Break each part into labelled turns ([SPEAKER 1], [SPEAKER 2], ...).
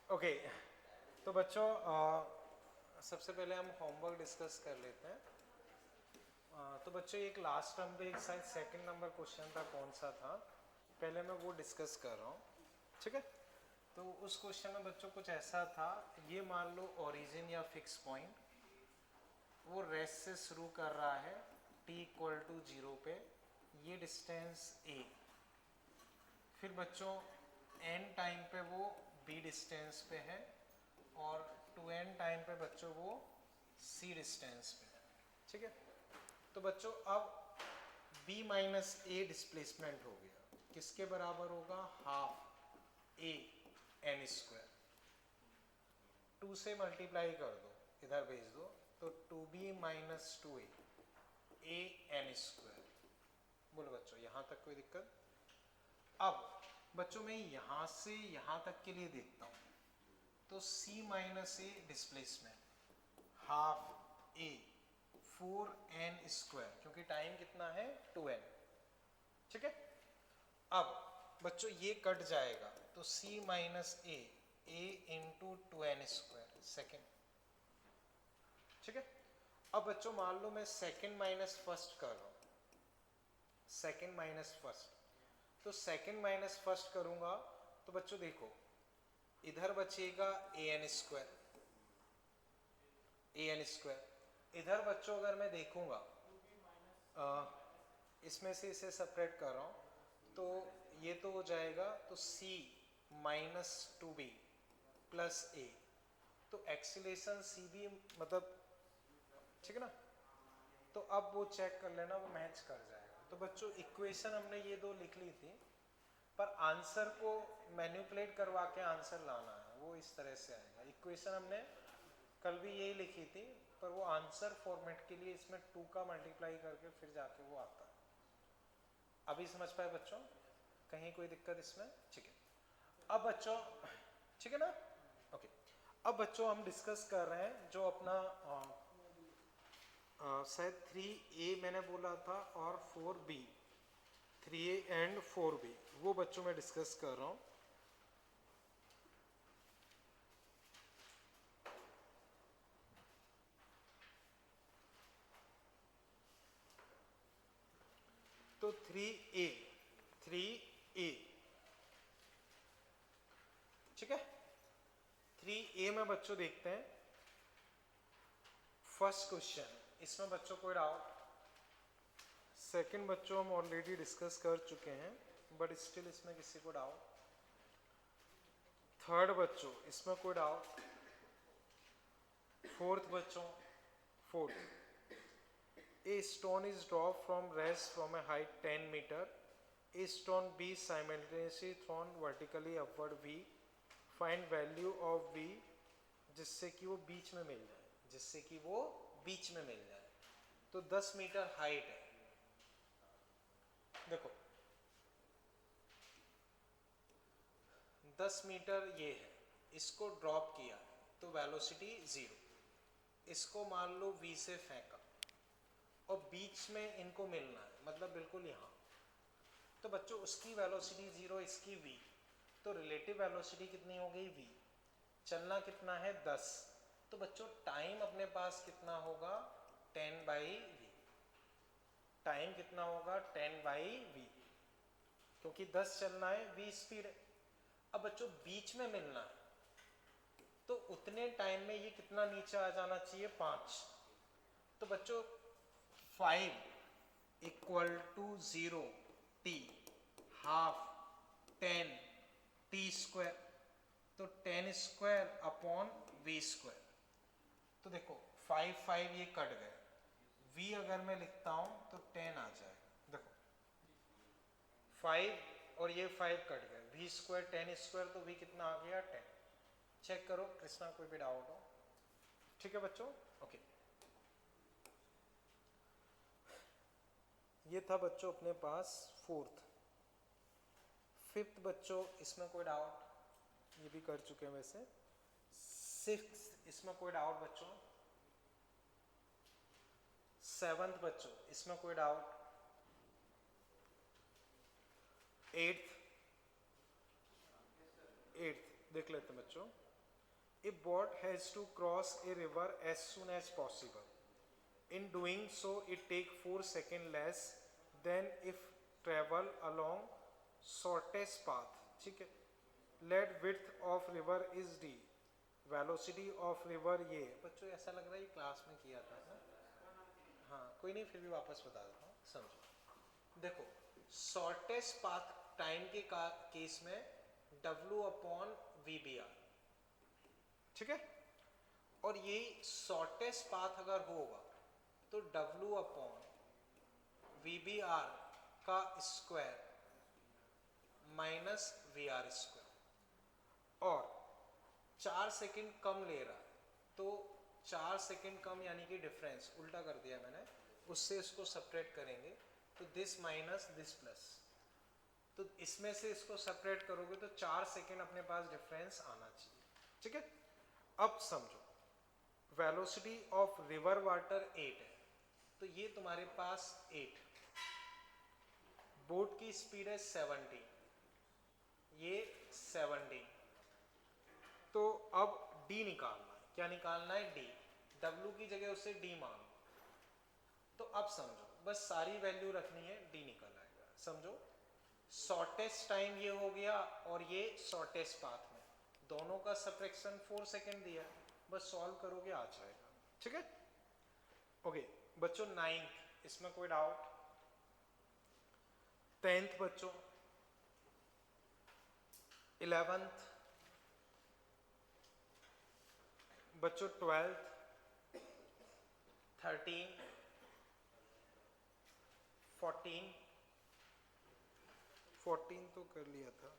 [SPEAKER 1] Okay तो बच्चों सबसे पहले हम होमवर्क डिस्कस कर लेते हैं। तो बच्चों एक लास्ट टर्म पे एक शायद सेकंड नंबर क्वेश्चन था, कौन सा था, पहले मैं वो डिस्कस कर रहा हूँ। ठीक है, तो उस क्वेश्चन में बच्चों कुछ ऐसा था, ये मान लो ओरिजिन या फिक्स पॉइंट वो रेस्ट से शुरू कर रहा है t इक्वल टू 0 पे, ये डिस्टेंस a, फिर बच्चों n टाइम पे वो b डिस्टेंस पे है और 2n टाइम पे बच्चों वो c डिस्टेंस पे है। ठीक है, तो बच्चों अब b माइनस ए डिस्प्लेसमेंट हो गया, किसके बराबर होगा, हाफ a n स्क्वायर। 2 से मल्टीप्लाई कर दो, इधर भेज दो, तो 2b minus 2a a n square. बोलो बच्चों यहाँ तक कोई दिक्कत? अब बच्चों मैं यहाँ से यहाँ तक के लिए देखता हूँ, तो c minus A displacement half a 4n square, क्योंकि टाइम कितना है 2n। ठीक है, अब बच्चों ये कट जाएगा तो c minus a into 2n square second. ठीक है, अब बच्चों मान लो मैं सेकेंड माइनस फर्स्ट कर रहा हूँ, सेकेंड माइनस फर्स्ट, तो सेकेंड माइनस फर्स्ट करूंगा तो बच्चों देखो इधर बचेगा an स्क्वायर, इधर बच्चों अगर मैं देखूंगा इसमें से इसे सेपरेट कर रहा हूं तो ये तो हो जाएगा, तो c minus 2b plus a, तो एक्सीलेशन सी बी मतलब, ठीक है ना, तो अब वो चेक कर लेना, वो मैच कर जाएगा। तो बच्चों इक्वेशन हमने ये दो लिख ली थी, पर आंसर को मैनिपुलेट करवा के आंसर लाना है, वो इस तरह से आएगा। इक्वेशन हमने कल भी यही लिखी थी, पर वो आंसर फॉर्मेट के लिए इसमें 2 का मल्टीप्लाई करके फिर जाके वो आता है। अभी समझ पाए बच्चों, कहीं कोई दिक्कत इसमें? ठीक है, अब बच्चों ठीक है ना, ओके। अब बच्चों हम डिस्कस कर रहे हैं जो अपना शायद 3a मैंने बोला था और 4b, 3a एंड 4b, वो बच्चों में डिस्कस कर रहा हूँ। तो 3a ठीक है, 3a में बच्चों देखते हैं फर्स्ट क्वेश्चन, इसमें बच्चों कोई डाउट? सेकंड बच्चों हम ऑलरेडी डिस्कस कर चुके हैं, बट स्टिल इसमें किसी को डाउट? थर्ड बच्चों इसमें कोई डाउट? फोर्थ बच्चों, fourth, a stone is drop from rest from a height 10 metre, a stone be simultaneously thrown vertically upward v, find value of v, जिससे कि वो बीच में मिल जाए, जिससे कि वो बीच में मिल जाए। तो 10 मीटर हाइट है, देखो 10 मीटर ये है, इसको ड्रॉप किया तो वेलोसिटी 0, इसको मान लो v से फेंका और बीच में इनको मिलना है, मतलब बिल्कुल यहाँ, तो बच्चों उसकी वेलोसिटी 0, इसकी v, तो रिलेटिव वेलोसिटी कितनी हो गई v, चलना कितना है 10, तो बच्चों टाइम अपने पास कितना होगा 10/v, टाइम कितना होगा 10/v, क्योंकि 10 चलना है, v स्पीड है। अब बच्चों बीच में मिलना है, तो उतने टाइम में ये कितना नीचे आ जाना चाहिए 5, तो बच्चों 5 equal to 0 t half 10 t square, तो 10 स्क्वायर अपॉन v स्क्वायर। तो देखो 5 ये कट गए, v अगर मैं लिखता हूं तो 10 आ जाएगा, देखो 5 और ये 5 कट गए, v स्क्वायर 10 स्क्वायर, तो v कितना आ गया 10। चेक करो कृष्णा, कोई भी डाउट हो? ठीक है बच्चों, ओके। ये था बच्चों अपने पास फोर्थ। फिफ्थ बच्चों इसमें कोई डाउट? ये भी कर चुके हैं वैसे। सिक्स्थ इसमें कोई डाउट बच्चों? सेवंथ बच्चों इसमें कोई डाउट? एट्थ देख लेते हैं बच्चों। A boat has to cross a river as soon as possible. In doing so, it take 4 seconds less than if travel along shortest path. ठीक है. Let width of river is d. Velocity of river ये. बच्चों ऐसा लग रहा है ये class में किया था ना? हाँ कोई नहीं, फिर भी वापस बता देता हूँ, समझो. देखो शॉर्टेस्ट पाथ टाइम के केस में W अपॉन VBR, ठीक है. और ये शॉर्टेस्ट पाथ अगर होगा तो W अपॉन VBR का स्क्वायर माइनस VR स्क्वायर. और 4 सेकंड कम ले रहा है तो 4 सेकंड कम यानी कि डिफरेंस उल्टा कर दिया मैंने, उससे इसको सब्ट्रैक्ट करेंगे तो दिस माइनस दिस प्लस. तो इसमें से इसको सब्ट्रैक्ट करोगे तो 4 सेकंड अपने पास डिफरेंस आना चाहिए. ठीक है. अब समझो वेलोसिटी ऑफ रिवर वाटर 8 है तो ये तुम्हारे पास 8, बोट की स्पीड है 70, ये 70. तो अब D निकालना है. क्या निकालना है? D. W की जगह उसे D मान. तो अब समझो बस सारी वैल्यू रखनी है, D निकल आएगा. समझो शॉर्टेस्ट टाइम ये हो गया और ये शॉर्टेस्ट पाथ में दोनों का सब्ट्रैक्शन 4 सेकंड दिया है, बस सॉल्व करोगे आ जाएगा. ठीक है. ओके बच्चों 9th इसमें कोई डाउट? 10th बच्चों, 11th बच्चों, 12th, 13, 14 तो कर लिया था,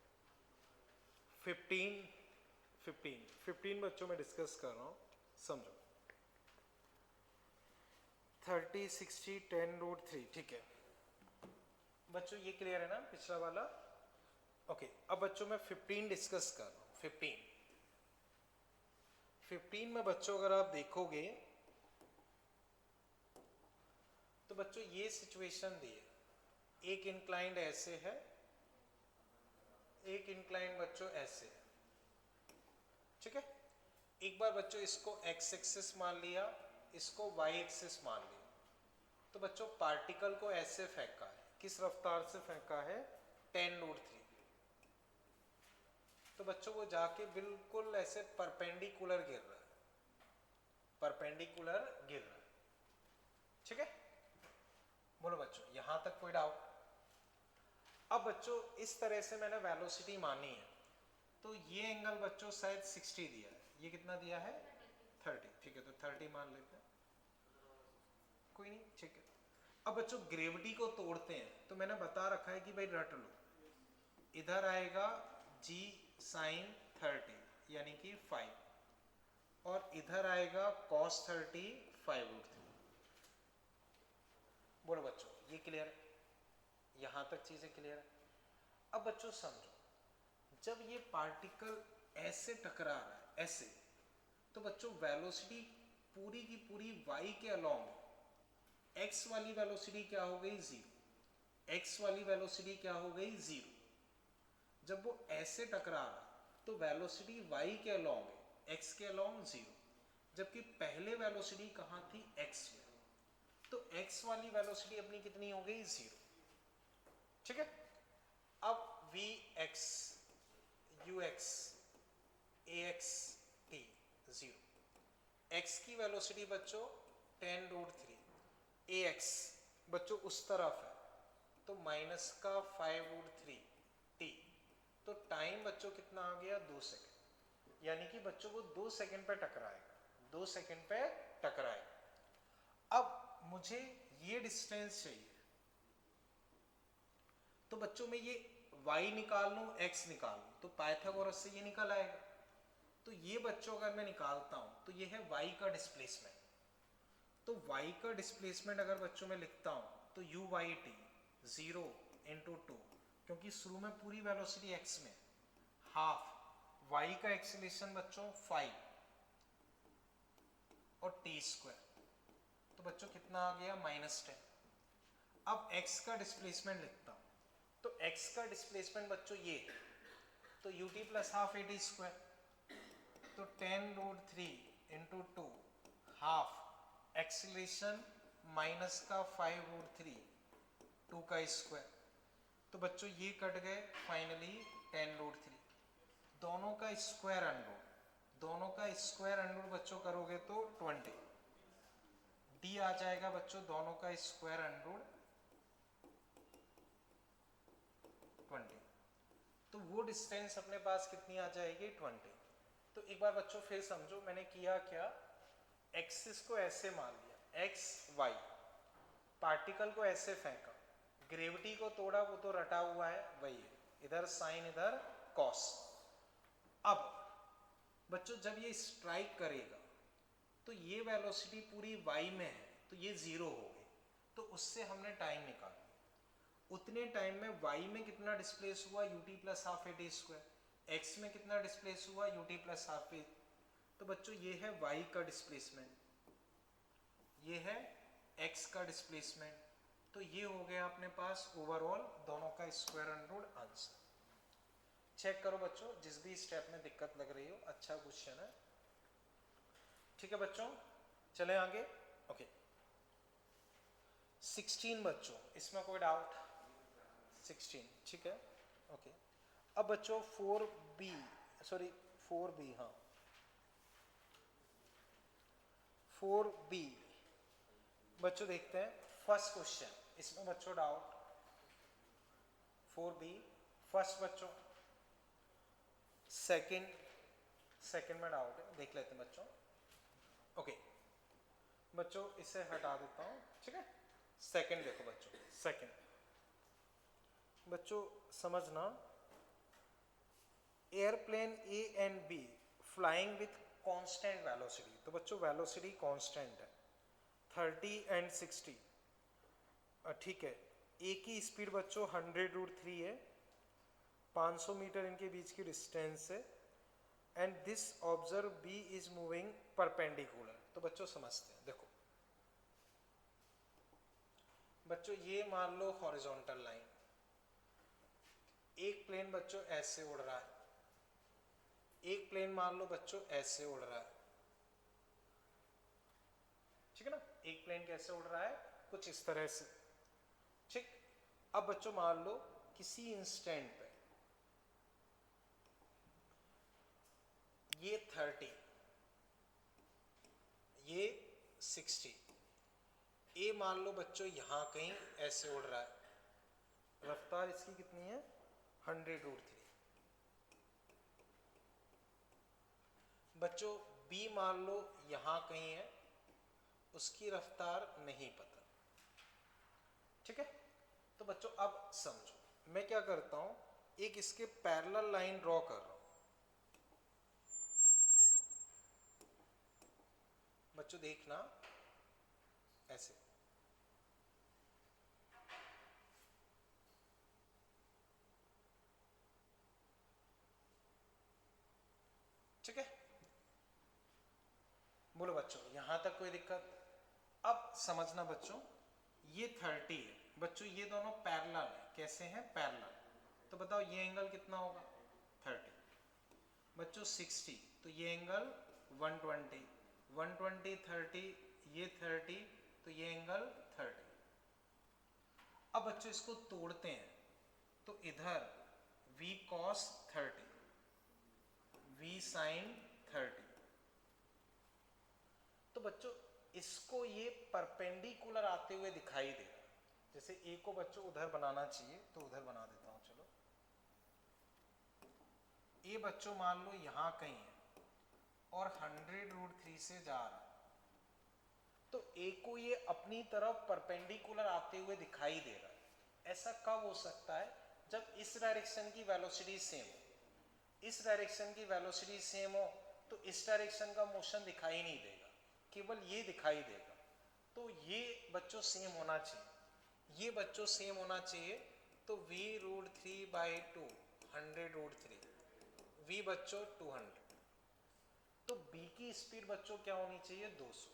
[SPEAKER 1] 15 बच्चों में डिस्कस कर रहा हूँ. समझो 30, 60, 10 रूट 3. ठीक है बच्चों, ये क्लियर है ना पिछला वाला? ओके अब बच्चों मैं 15 डिस्कस कर रहा हूँ. 15 में बच्चों अगर आप देखोगे तो बच्चों ये सिचुएशन दी है, एक इंक्लाइंड ऐसे है, एक इंक्लाइंड बच्चों ऐसे है. ठीक है. एक बार बच्चों इसको x एक्सिस मान लिया, इसको y एक्सिस मान लिया. तो बच्चों पार्टिकल को ऐसे फेंका है, किस रफ्तार से फेंका है? 10 रूट 3. तो बच्चों वो जाके बिल्कुल ऐसे परपेंडिकुलर गिर रहा है, परपेंडिकुलर गिर रहा है. ठीक है. बोलो बच्चों यहां तक कोई डाउट? अब बच्चों इस तरह से मैंने वेलोसिटी मानी है तो ये एंगल बच्चों शायद 60 दिया है, ये कितना दिया है? 30. ठीक है तो 30 मान लेते हैं, कोई नहीं. ठीक है. अब बच्चों ग्रेविटी को तोड़ते हैं तो मैंने बता रखा है कि भाई रट लो, इधर आएगा G sin 30 यानी कि 5 और इधर आएगा cos 30 5 रूट 3. बोलो बच्चों ये क्लियर है? यहां तक चीजें क्लियर है? अब बच्चों समझो जब ये पार्टिकल ऐसे टकरा रहा है ऐसे, तो बच्चों वेलोसिटी पूरी की पूरी y के अलोंग, x वाली वेलोसिटी क्या हो गई? 0. x वाली वेलोसिटी क्या हो गई? 0. जब वो ऐसे टकरा रहा तो वेलोसिटी y के अलोंग है, x के अलोंग 0. जबकि पहले वेलोसिटी कहाँ थी? x में. तो x वाली वेलोसिटी अपनी कितनी हो गई? 0. ठीक है. अब vx, ux, ax, t 0. x की वेलोसिटी बच्चों 10 रूट 3, ax बच्चों उस तरफ है तो माइनस का 5 रूट 3 t. तो टाइम बच्चों कितना आ गया? 2 सेकंड. यानी कि बच्चों को 2 सेकंड पे टकराएगा, 2 सेकंड पे टकराएगा. अब मुझे ये डिस्टेंस चाहिए तो बच्चों में ये y निकाल लूं, x निकाल लूं तो पाइथागोरस से ये निकल आएगा. तो ये बच्चों अगर मैं निकालता हूं तो ये है y का डिस्प्लेसमेंट. तो y का डिस्प्लेसमेंट अगर बच्चों में लिखता हूं तो u y t 0 इंटू 2, क्योंकि शुरू में पूरी वेलोसिटी x में, हाफ y का एक्सीलरेशन बच्चों 5 और t स्क्वायर. तो बच्चों कितना आ गया? -10. अब x का डिस्प्लेसमेंट लिखता हूं तो x का डिस्प्लेसमेंट बच्चों ये है तो ut plus half at square. तो 10√3 इंटू 2 हाफ एक्सीलरेशन माइनस का 5√3 2 का स्क्वायर। तो बच्चों ये कट गए फाइनली 10√3, दोनों का स्क्वायर अंडर, दोनों का स्क्वायर अंडर बच्चों करोगे तो 20, डी आ जाएगा बच्चों दोनों का स्क्वायर अंडर 20। तो वो डिस्टेंस अपने पास कितनी आ जाएगी 20। तो एक बार बच्चों फिर समझो मैंने किया क्या, एक्सिस को ऐसे मान लिया एक्स वाई, पार्टिकल को ऐसे फेंका, ग्रेविटी को तोड़ा, वो तो रटा हुआ है वही है, इधर साइन इधर कॉस। अब बच्चों जब ये स्ट्राइक करेगा तो ये वेलोसिटी पूरी वाई में है तो ये जीरो हो गई, तो उससे हमने टाइम निकाल लिया। उतने टाइम में वाई में कितना डिस्प्लेस हुआ UT plus half A T square, x में कितना डिस्प्लेस हुआ यूटी प्लस हाफ ए। तो बच्चों ये है वाई का डिस्प्लेसमेंट, ये है एक्स का डिस्प्लेसमेंट, तो ये हो गया अपने पास ओवरऑल दोनों का स्क्वायर अंडर आंसर। चेक करो बच्चों जिस भी स्टेप में दिक्कत लग रही हो, अच्छा क्वेश्चन है। ठीक है बच्चों चले आगे। ओके 16 बच्चों, इसमें कोई डाउट? 16 ठीक है ओके। अब बच्चों 4b सॉरी 4b, हाँ 4b बच्चों देखते हैं फर्स्ट क्वेश्चन, इसमें बच्चों डाउट 4b फर्स्ट बच्चों, सेकंड में डाउट है, देख लेते हैं बच्चों। ओके बच्चों इसे हटा देता हूं, ठीक है। सेकंड देखो बच्चों, सेकंड बच्चों समझना, airplane A and B flying with constant velocity, तो बच्चों वेलोसिटी कांस्टेंट है 30 एंड 60, ठीक है। ए की स्पीड बच्चों 100√3 है, 500 मीटर इनके बीच की डिस्टेंस है, and this observe B is moving perpendicular. तो बच्चों समझते हैं, देखो बच्चों ये मान लो हॉरिजॉन्टल लाइन, एक प्लेन बच्चों ऐसे उड़ रहा है, एक प्लेन मान लो बच्चों ऐसे उड़ रहा है, ठीक है ना। एक प्लेन कैसे उड़ रहा है, कुछ इस तरह से, ठीक। अब बच्चों मान लो किसी इंस्टेंट पे ये 30, ये 60, ए मान लो बच्चों यहां कहीं ऐसे उड़ रहा है, रफ्तार इसकी कितनी है 100√3। बच्चों बी मान लो यहां कहीं है, उसकी रफ्तार नहीं पता, ठीक है। तो बच्चों अब समझो, मैं क्या करता हूं, एक इसके पैरेलल लाइन ड्रॉ कर रहा हूं। बच्चों देखना ऐसे, ठीक है। बोलो बच्चों यहां तक कोई दिक्कत? अब समझना बच्चों, ये 30 है बच्चों, ये दोनों पैरेलल है, कैसे हैं पैरेलल, तो बताओ ये एंगल कितना होगा 30। बच्चों 60 तो ये एंगल 120, 120 30, ये 30 तो ये एंगल 30। अब बच्चों इसको तोड़ते हैं, तो इधर v cos 30, v sin 30, तो बच्चों इसको ये परपेंडिकुलर आते हुए दिखाई दे रहा है। जैसे ए को बच्चों उधर बनाना चाहिए तो उधर बना देता हूं, चलो। ए बच्चों मान लो यहां कहीं है और 100√3 से जा रहा है, तो ए को ये अपनी तरफ परपेंडिकुलर आते हुए दिखाई दे रहा है। ऐसा कब हो सकता है, जब इस डायरेक्शन की वेलोसिटी सेम हो, इस डायरेक्शन की वेलोसिटी सेम हो तो इस डायरेक्शन का मोशन दिखाई नहीं देगा, केवल ये दिखाई देगा। तो ये बच्चों सेम होना चाहिए, ये बच्चों सेम होना चाहिए, तो v√3/2 100√3, v बच्चों 200, तो b की स्पीड बच्चों क्या होनी चाहिए 200,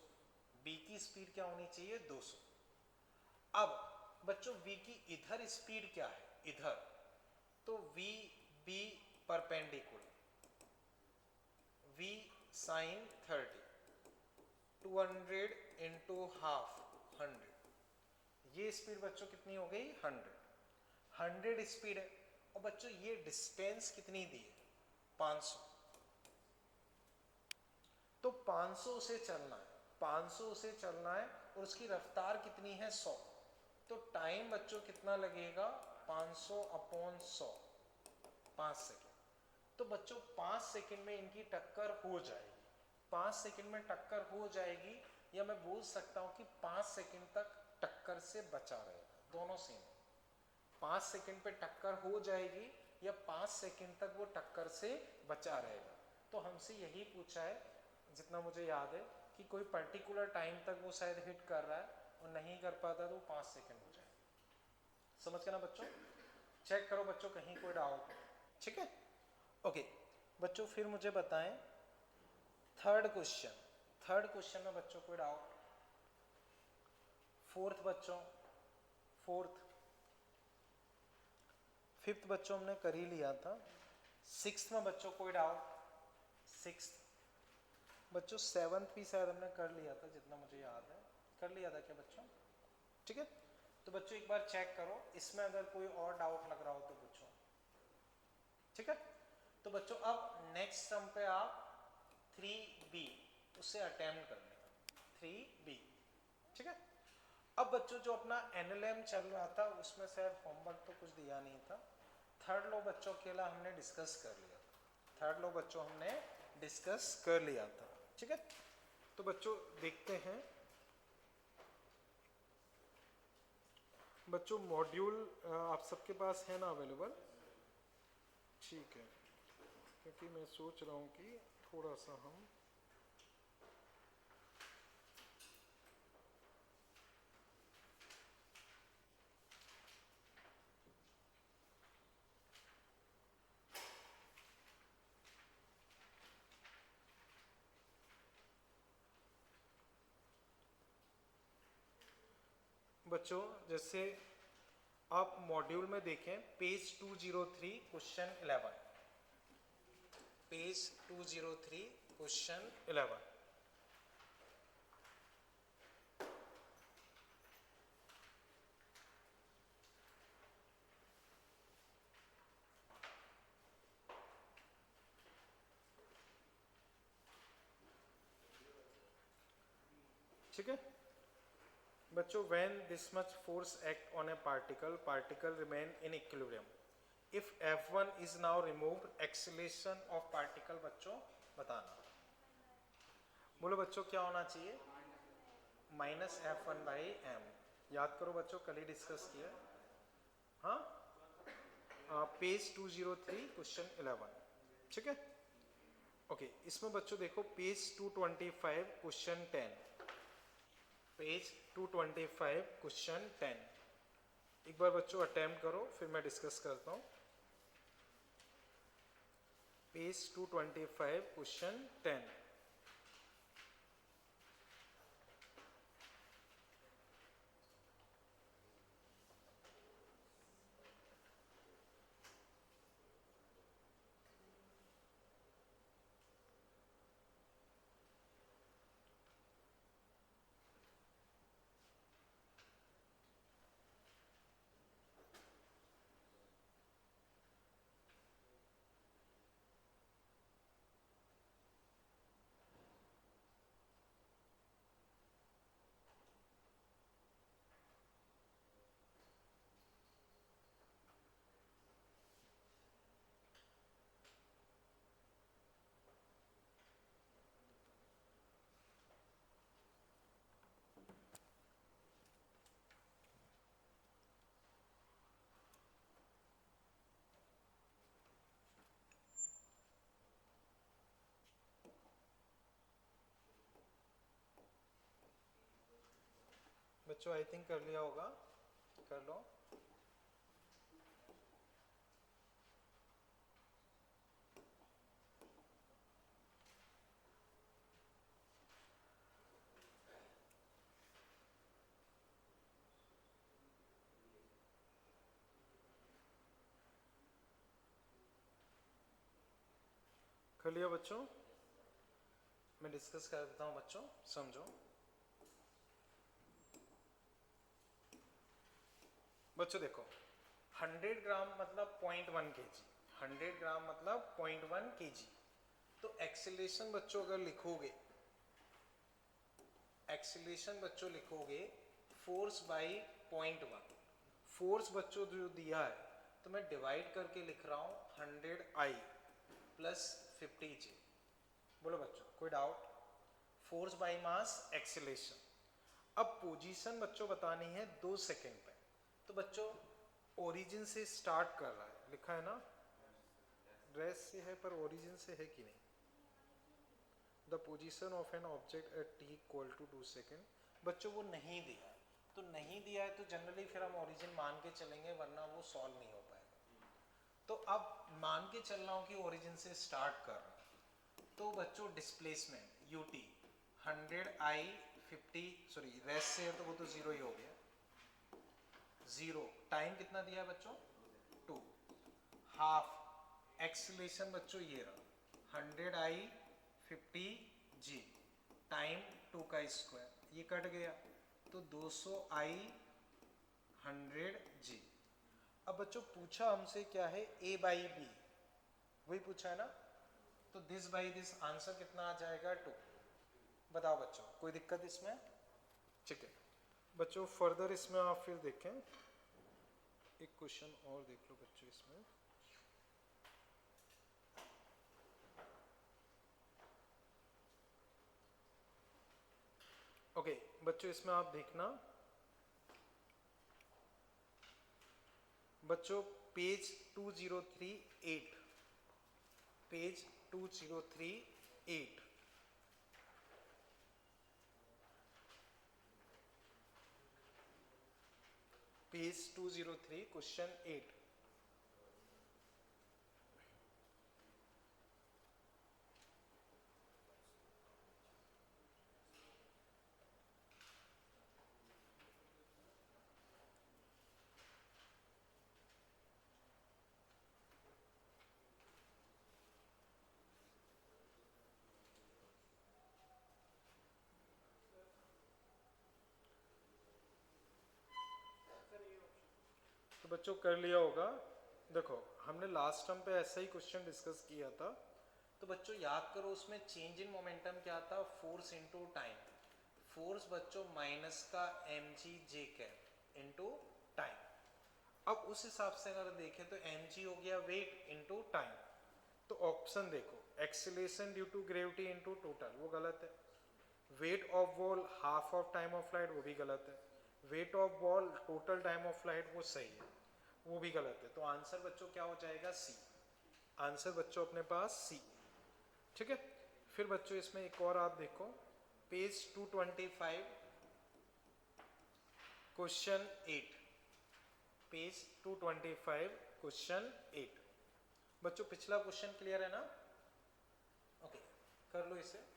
[SPEAKER 1] b की स्पीड क्या होनी चाहिए 200। अब बच्चों v की इधर स्पीड क्या है इधर, तो v b perpendicular, v sin 30, 200 into half 100, ये स्पीड बच्चों कितनी हो गई 100 स्पीड है। और बच्चों ये डिस्टेंस कितनी दी है 500, तो 500 से चलना है, 500 से चलना है और उसकी रफ्तार कितनी है 100, तो टाइम बच्चों कितना लगेगा 500 अपॉन 100, 5 सेकेंड। तो बच्चों 5 सेकेंड में इनकी टक्कर हो जाएगी, 5 सेकेंड में टक्कर हो जाएगी, या मैं बोल सकता हूं कि 5 सेकेंड तक टक्कर से बचा रहेगा, दोनों सेम। 5 सेकेंड पे टक्कर हो जाएगी या 5 सेकेंड तक वो टक्कर से बचा रहेगा। तो हमसे यही पूछा है, जितना मुझे याद है, कि कोई पर्टिकुलर टाइम तक वो शायद हिट कर रहा है और नहीं कर पाता तो 5 सेकेंड हो जाए। समझ गए ना बच्चों? चेक करो बच्चों कहीं कोई डाउट है, ठीक है? ओके बच्चों, फिर मुझे बताएं थर्ड क्वेश्चन में बच्चों कोई डाउट? फोर्थ बच्चों, फोर्थ, फिफ्थ बच्चों हमने कर ही लिया था। सिक्स्थ में बच्चों कोई डाउट? सिक्स्थ बच्चों, सेवंथ भी शायद हमने कर लिया था, जितना मुझे याद है कर लिया था क्या बच्चों? ठीक है, तो बच्चों एक बार चेक करो, इसमें अगर कोई और डाउट लग रहा हो तो पूछो, ठीक है? तो बच्चों अब नेक्स्ट सम पे आप 3b उसे अटेम्प्ट कर लेना, 3b, ठीक है? अब बच्चों जो अपना एनएलएम चल रहा था उसमें शायद होमवर्क तो कुछ दिया नहीं था। थर्ड लॉ बच्चों अकेला हमने डिस्कस कर लिया था, थर्ड लॉ बच्चों हमने डिस्कस कर लिया था, ठीक है? तो बच्चों देखते हैं बच्चों, मॉड्यूल आप सबके पास है ना अवेलेबल? ठीक है, क्योंकि मैं सोच रहा हूँ कि थोड़ा सा हम बच्चों, जैसे आप मॉड्यूल में देखें पेज 203 क्वेश्चन 11, पेज 203 क्वेश्चन 11, ठीक है बच्चों? When this much force act on A particle remain in equilibrium, if F1 is now removed, acceleration of particle बच्चों बताना। बोलो बच्चों क्या होना चाहिए? -F1/m। याद करो बच्चों, कल ही डिस्कस किया, हाँ? पेज 203 क्वेश्चन 11, ठीक है? ओके, इसमें बच्चों देखो पेज 225 क्वेश्चन 10, पेज 225 क्वेश्चन 10, एक बार बच्चों अटेम्प्ट करो फिर मैं डिस्कस करता हूँ। पेज 225 क्वेश्चन 10, बच्चों आई थिंक कर लिया होगा, कर लो। कर लिया बच्चों? मैं डिस्कस कर देता हूँ बच्चों, समझो। बच्चों देखो, 100 ग्राम मतलब 0.1 kg, 100 ग्राम मतलब 0.1 kg। तो एक्सीलरेशन बच्चों अगर लिखोगे, एक्सीलरेशन बच्चों लिखोगे फोर्स बाई 0.1। फोर्स बच्चों जो दिया है तो मैं डिवाइड करके लिख रहा हूँ 100I प्लस 50J। बोलो बच्चों, कोई doubt? Force by mass acceleration. अब पोजीशन बच्चों बतानी है 2 सेकेंड पे। तो बच्चों ओरिजिन से स्टार्ट कर रहा है, लिखा है ना, ड्रेस से है पर ओरिजिन से है कि नहीं? The position of an object at t equal to 2 second. बच्चों वो नहीं दिया है, तो नहीं दिया है तो जनरली फिर हम ओरिजिन मान के चलेंगे, वरना वो सॉल्व नहीं हो पाएगा। तो अब मान के चल रहा हूँ कि ओरिजिन से स्टार्ट कर रहा हूँ। तो बच्चों displacement ut 100I 50, sorry rest से है तो वो तो जीरो ही हो गया, जीरो। टाइम कितना दिया है बच्चों? 2। हाफ एक्सीलरेशन बच्चों ये रहा 100I 50G, टाइम 2 का स्क्वायर, ये कट गया तो 200I 100G। अब बच्चों पूछा हमसे क्या है, A बाई बी, वही पूछा है ना, तो दिस बाई दिस आंसर कितना आ जाएगा? 2। बताओ बच्चों, कोई दिक्कत इसमें? ठीक है बच्चों, फर्दर इसमें आप फिर देखें, एक क्वेश्चन और देख लो बच्चों इसमें। ओके बच्चों, इसमें आप देखना बच्चों, पेज 2038, पेज 2038, पेज 203 क्वेश्चन 8। तो बच्चों कर लिया होगा। देखो हमने लास्ट टर्म पे ऐसा ही क्वेश्चन डिस्कस किया था, तो बच्चों याद करो उसमें चेंज इन मोमेंटम क्या था? Force into time. फोर्स बच्चों माइनस का mg j cap into time. अब उस हिसाब से अगर देखें तो mg हो गया वेट इनटू टाइम। तो ऑप्शन देखो, acceleration due to gravity into total, वो गलत है। Weight of ball half of time of flight, वो भी गलत है। Weight of ball total time of flight, वो सही है, वो भी गलत है। तो आंसर बच्चों क्या हो जाएगा? सी। आंसर बच्चों अपने पास सी। ठीक है, फिर बच्चों इसमें एक और आप देखो, पेज 225 क्वेश्चन 8, पेज 225 क्वेश्चन 8। बच्चों पिछला क्वेश्चन क्लियर है ना? ओके कर लो इसे।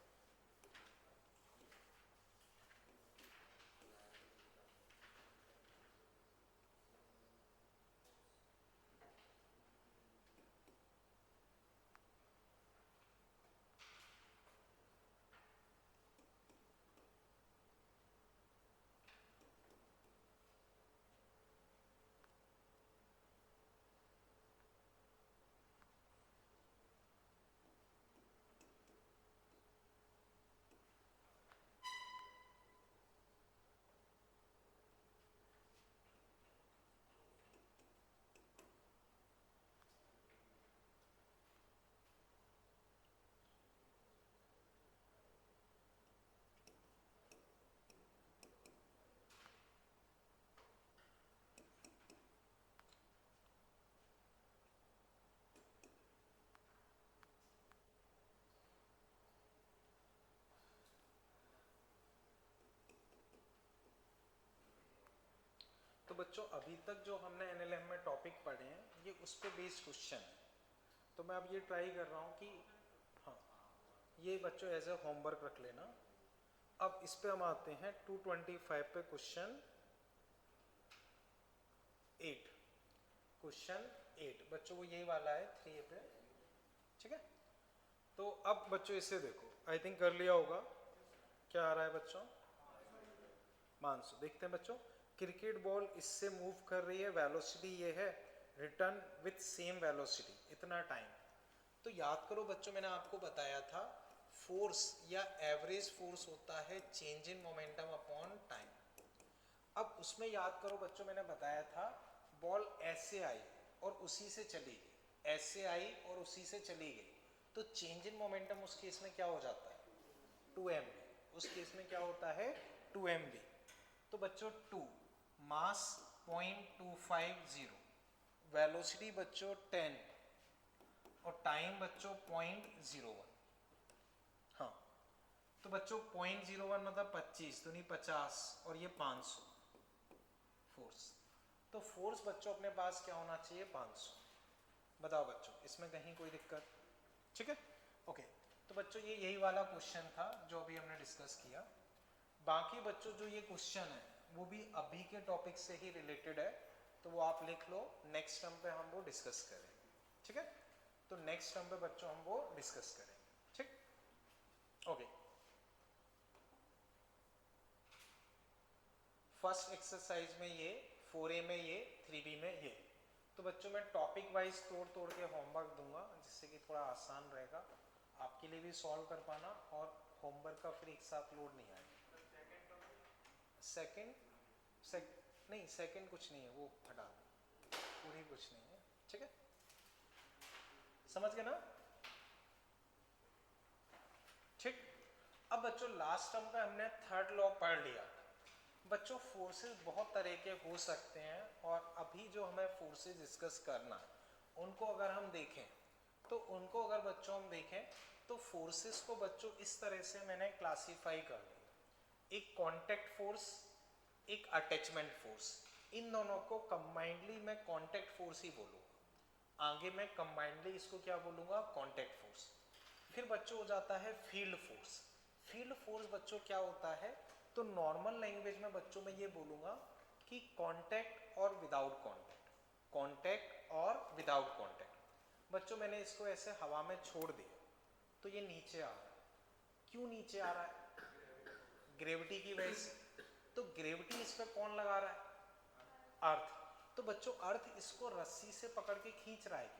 [SPEAKER 1] तो बच्चों अभी तक जो हमने एनएलएम में टॉपिक पढ़े हैं, ये उस पे बेस्ड क्वेश्चन है। तो मैं अब ये ट्राई कर रहा हूँ कि हाँ, ये बच्चों एज ए होमवर्क रख लेना। अब इस पे हम आते हैं 225 पे क्वेश्चन 8। क्वेश्चन 8 बच्चों वो यही वाला है 3 पे, ठीक है। तो अब बच्चों इसे देखो, आई थिंक कर लिया होगा। क्या आ रहा है बच्चों? 500। देखते हैं बच्चों, क्रिकेट बॉल इससे मूव कर रही है, वेलोसिटी ये है, रिटर्न विथ सेम वेलोसिटी, इतना टाइम। तो याद करो बच्चों, मैंने आपको बताया था फोर्स या एवरेज फोर्स होता है change in momentum upon time. अब उसमें याद करो बच्चों, मैंने बताया था बॉल ऐसे आई और उसी से चली गई, ऐसे आई और उसी से चली गई, तो चेंज इन मोमेंटम उस केस में क्या हो जाता है? 2mv। उस केस में क्या होता है? 2mv। तो बच्चों 2, मास 0.250, वेलोसिटी बच्चों 10 और टाइम बच्चों 0.01। हाँ, तो बच्चों 0.01 मतलब 25, तो नहीं 50, और ये 500 फोर्स। तो फोर्स बच्चों अपने पास क्या होना चाहिए? 500। बताओ बच्चों, इसमें कहीं कोई दिक्कत? ठीक है, ओके। तो बच्चों ये यही वाला क्वेश्चन था जो अभी हमने डिस्कस किया। बाकी बच्चों जो ये क्वेश्चन है वो भी अभी के टॉपिक से ही रिलेटेड है, तो वो आप लिख लो, नेक्स्ट टर्म पे हम वो डिस्कस करेंगे। ठीक है, तो नेक्स्ट टर्म पे बच्चों हम वो डिस्कस करेंगे। ठीक, ओके। फर्स्ट एक्सरसाइज में ये, 4A में ये, 3B में ये। तो बच्चों मैं टॉपिक वाइज तोड़ तोड़ के होमवर्क दूंगा, जिससे कि थोड़ा आसान रहेगा आपके लिए भी सॉल्व कर पाना, और होमवर्क का फिर एक साथ लोड नहीं आएगा। सेकंड नहीं, सेकंड कुछ नहीं है, वो हटा दो, पूरी कुछ नहीं है। ठीक है, समझ गए ना? ठीक। अब बच्चों लास्ट टर्म का हमने थर्ड लॉ पढ़ लिया। बच्चों फोर्सेस बहुत तरह के हो सकते हैं, और अभी जो हमें फोर्सेस डिस्कस करना है उनको अगर हम देखें, तो उनको अगर बच्चों हम देखें तो फोर्सेस को बच्चों इस तरह से मैंने क्लासीफाई कर दिया। एक कांटेक्ट फोर्स, एक अटैचमेंट फोर्स। इन दोनों को कंबाइंडली मैं कांटेक्ट फोर्स ही बोलूँगा। आगे मैं कंबाइंडली इसको क्या बोलूँगा? Contact force. फिर बच्चों हो जाता है फील्ड फोर्स। फील्ड फोर्स बच्चों क्या होता है? तो नॉर्मल लैंग्वेज में बच्चों मैं ये बोलूँगा कि कांटेक्ट और विदाउट कांटेक्ट, कांटेक्ट और विदाउट कांटेक्ट। बच्चों मैंने इसको ऐसे हवा में छोड़ दिया तो ये नीचे आ रहा है। क्यों नीचे आ रहा है? ग्रेविटी की वजह से। तो ग्रेविटी इस पर कौन लगा रहा है? अर्थ। तो बच्चों अर्थ इसको रस्सी से पकड़ के खींच रहा है।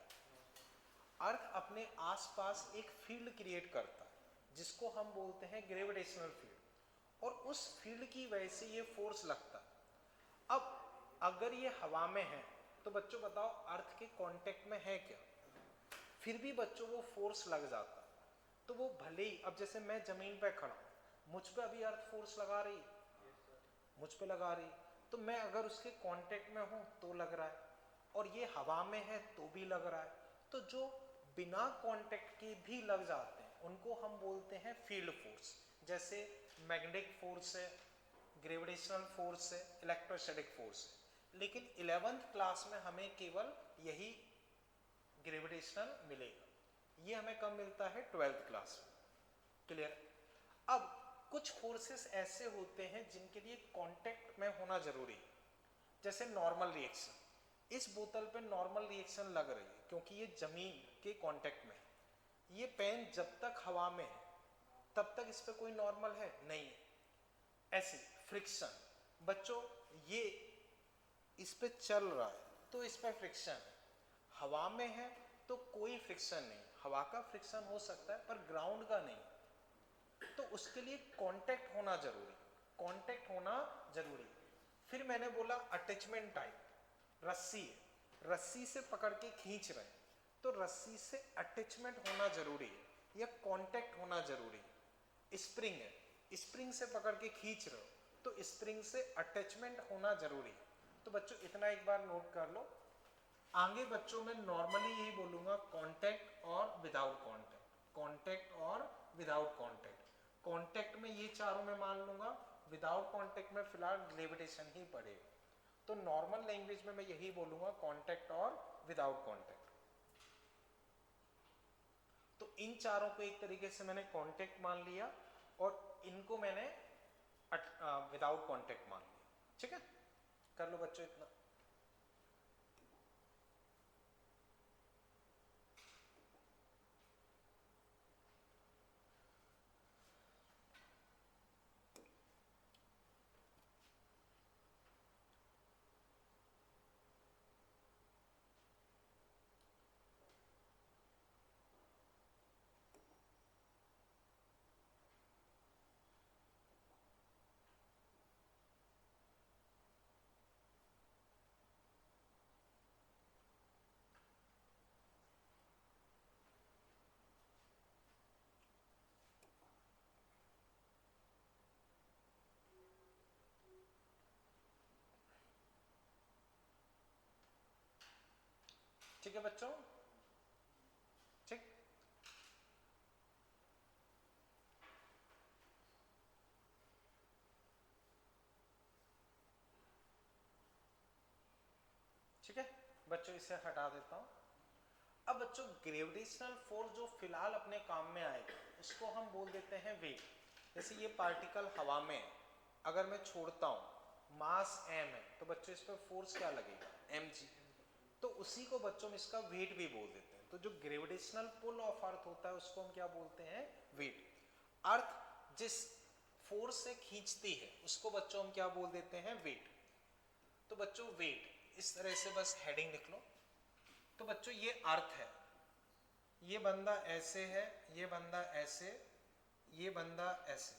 [SPEAKER 1] अर्थ अपने आसपास एक फील्ड क्रिएट करता है जिसको हम बोलते हैं ग्रेविटेशनल फील्ड, और उस फील्ड की वजह से ये फोर्स लगता है। अब अगर ये हवा में है तो बच्चों बताओ अर्थ के कांटेक्ट में है क्या? फिर भी बच्चों वो फोर्स लग जाता है। तो वो भले ही, अब जैसे मैं जमीन पे खड़ा हूं, मुझ पे अभी अर्थ फोर्स लगा रही, मुझ पे लगा रही, तो मैं अगर उसके कांटेक्ट में हूं तो लग रहा है, और ये हवा में है तो भी लग रहा है। तो जो बिना कांटेक्ट के भी लग जाते हैं उनको हम बोलते हैं फील्ड फोर्स। जैसे मैग्नेटिक फोर्स है, ग्रेविटेशनल फोर्स है, इलेक्ट्रोस्टैटिक फोर्स है। लेकिन 11th क्लास में हमें केवल यही ग्रेविटेशनल मिलेगा। ये हमें कब मिलता है? 12th क्लास में। क्लियर? अब कुछ फोर्सेस ऐसे होते हैं जिनके लिए कांटेक्ट में होना जरूरी है, जैसे नॉर्मल रिएक्शन। इस बोतल पे नॉर्मल रिएक्शन लग रही है क्योंकि ये जमीन के कांटेक्ट में है। ये पेन जब तक हवा में है तब तक इस पे कोई नॉर्मल है नहीं है। ऐसे फ्रिक्शन, बच्चों ये इस पे चल रहा है तो इस पे फ्रिक्शन है। हवा में है तो कोई फ्रिक्शन नहीं, हवा का फ्रिक्शन हो सकता है पर ग्राउंड का नहीं। तो उसके लिए कांटेक्ट होना जरूरी, कांटेक्ट होना जरूरी। फिर मैंने बोला अटैचमेंट टाइप, रस्सी है, रस्सी से पकड़ के खींच रहे हैं तो रस्सी से अटैचमेंट होना जरूरी है या कांटेक्ट होना जरूरी है। स्प्रिंग है, स्प्रिंग से पकड़ के खींच रहे हो तो स्प्रिंग से अटैचमेंट होना जरूरी है। तो बच्चों इतना एक बार नोट कर लो। आगे बच्चों में नॉर्मली यही बोलूंगा कांटेक्ट और विदाउट कांटेक्ट, कांटेक्ट और विदाउट कांटेक्ट। कांटेक्ट में ये चारों में मान लूंगा, विदाउट कांटेक्ट में फिलहाल ग्रेविटेशन ही पड़ेगा। तो नॉर्मल लैंग्वेज में मैं यही बोलूंगा कांटेक्ट और विदाउट कांटेक्ट। तो इन चारों को एक तरीके से मैंने कांटेक्ट मान लिया और इनको मैंने विदाउट कांटेक्ट मान लिया। ठीक है, कर लो बच्चों इतना। ठीक है बच्चों, ठीक। ठीक है बच्चों, इसे हटा देता हूं। अब बच्चों ग्रेविटेशनल फोर्स जो फिलहाल अपने काम में आएगा उसको हम बोल देते हैं वेट। जैसे ये पार्टिकल हवा में है, अगर मैं छोड़ता हूं, मास m है, तो बच्चों इस पर फोर्स क्या लगेगा, mg। तो उसी को बच्चों में इसका वेट भी बोल देते हैं। तो जो ग्रेविटेशनल पुल ऑफ अर्थ होता है उसको हम क्या बोलते हैं, वेट। अर्थ जिस फोर्स से खींचती है उसको बच्चों हम क्या बोल देते हैं, वेट। तो बच्चों वेट इस तरह से बस हेडिंग लिख लो। तो बच्चों ये अर्थ है, ये बंदा ऐसे है, ये बंदा ऐसे, ये बंदा ऐसे।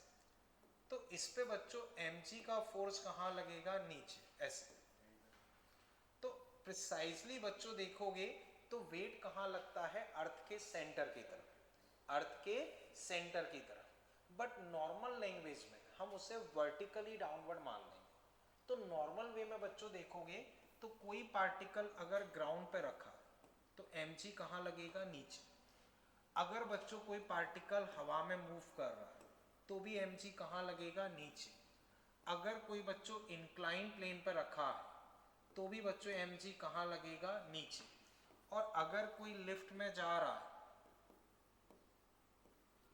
[SPEAKER 1] तो इस पे बच्चों mg का फोर्स कहाँ लगेगा, नीचे ऐसे। तो प्रिसाइजली बच्चों देखोगे तो वेट कहाँ लगता है, अर्थ के सेंटर की तरफ, अर्थ के सेंटर की तरफ। बट नॉर्मल लैंग्वेज में हम उसे वर्टिकली डाउनवर्ड मान लेंगे। तो नॉर्मल वे में बच्चों देखोगे तो कोई पार्टिकल अगर ग्राउंड पे रखा तो mg कहाँ लगेगा, नीचे। अगर बच्चों कोई पार्टिकल हवा में मूव कर रहा है तो भी mg कहाँ लगेगा, नीचे। अगर कोई बच्चों इंक्लाइन प्लेन पर रखा है तो भी बच्चों mg कहाँ लगेगा, नीचे। और अगर कोई लिफ्ट में जा रहा है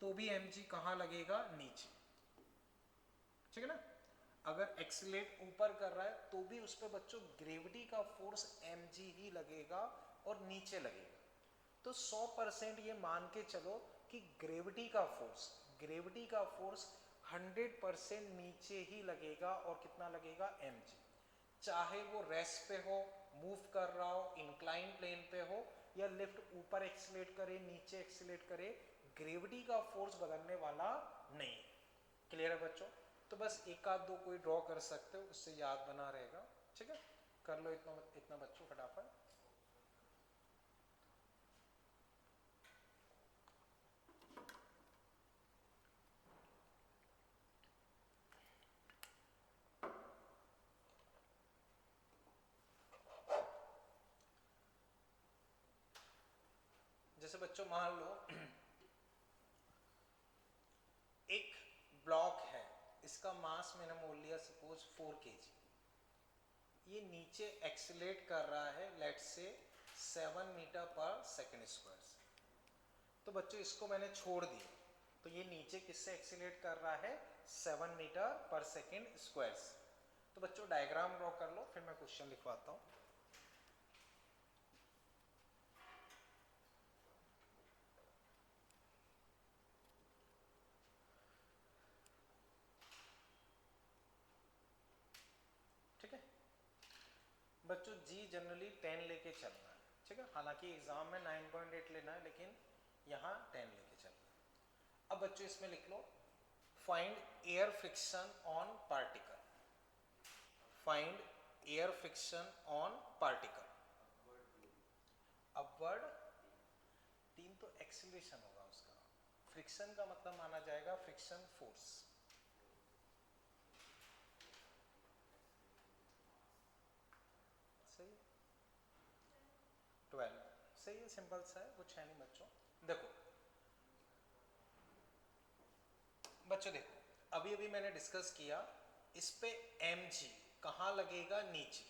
[SPEAKER 1] तो भी mg कहाँ लगेगा, नीचे। ठीक है ना। अगर एक्सीलरेट ऊपर कर रहा है तो भी उस पर बच्चों ग्रेविटी का फोर्स mg ही लगेगा और नीचे लगेगा। तो 100% ये मान के चलो कि ग्रेविटी का फोर्स 100% नीचे ही लगेगा। और कितना लगेगा, mg। चाहे वो रेस्ट पे हो, मूव कर रहा हो, इंक्लाइन प्लेन पे हो, या लिफ्ट ऊपर एक्सीलरेट करे, नीचे एक्सीलरेट करे, ग्रेविटी का फोर्स बदलने वाला नहीं। क्लियर है बच्चों। तो बस एक आध दो कोई ड्रॉ कर सकते हो, उससे याद बना रहेगा। ठीक है, कर लो इतना इतना बच्चों फटाफट। जैसे बच्चों मान लो एक ब्लॉक है, इसका मास मैंने मोल लिया सपोज 4 kg। ये नीचे एक्सीलरेट कर रहा है लेट से 7 मीटर पर सेकेंड स्क्वायर से। तो बच्चों इसको मैंने छोड़ दिया तो ये नीचे किससे एक्सीलरेट कर रहा है, 7 मीटर पर सेकेंड स्क्वायर से। तो बच्चों डायग्राम ड्रॉ कर लो, फिर मैं क्वेश्चन लिखवाता हूँ। ठीक है बच्चों, जी जनरली 10 लेके चलना है। ठीक है, हालांकि एग्जाम में 9.8 लेना है, लेकिन यहाँ 10 लेके चलना है। अब बच्चों इसमें लिख लो, find air friction on particle. Find air friction on particle. Upward 3 तो एक्सीलरेशन होगा उसका, फ्रिक्शन का मतलब माना जाएगा फ्रिक्शन फोर्स। सही, 12 सही है, सिंपल सा है, कुछ है नहीं बच्चों। देखो बच्चों देखो, अभी अभी मैंने डिस्कस किया, इस पे mg कहाँ लगेगा, नीचे,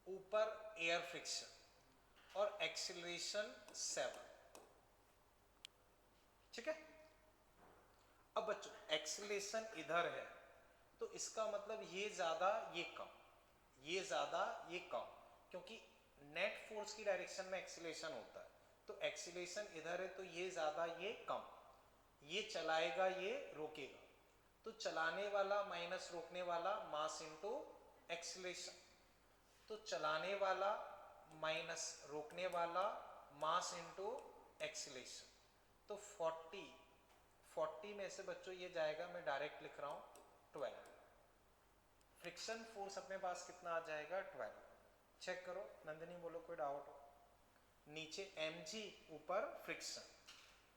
[SPEAKER 1] ऊपर एयर फ्रिक्शन और एक्सीलरेशन 7। ठीक है। अब बच्चों एक्सीलरेशन इधर है तो इसका मतलब ये ज्यादा ये कम, ये ज्यादा ये कम, क्योंकि नेट फोर्स की डायरेक्शन में एक्सीलरेशन होता है। तो एक्सीलरेशन इधर है तो ये ज्यादा ये कम, ये चलाएगा ये रोकेगा। तो चलाने वाला माइनस रोकने वाला, मास इनटू एक्सीलरेशन। तो चलाने वाला माइनस रोकने वाला, मास इनटू एक्सीलरेशन। तो 40 में से बच्चों ये जाएगा, मैं डायरेक्ट लिख रहा हूं 12। फ्रिक्शन फोर्स अपने पास कितना आ जाएगा, 12। चेक करो, नंदिनी बोलो कोई डाउट हो। नीचे mg, ऊपर फ्रिक्शन।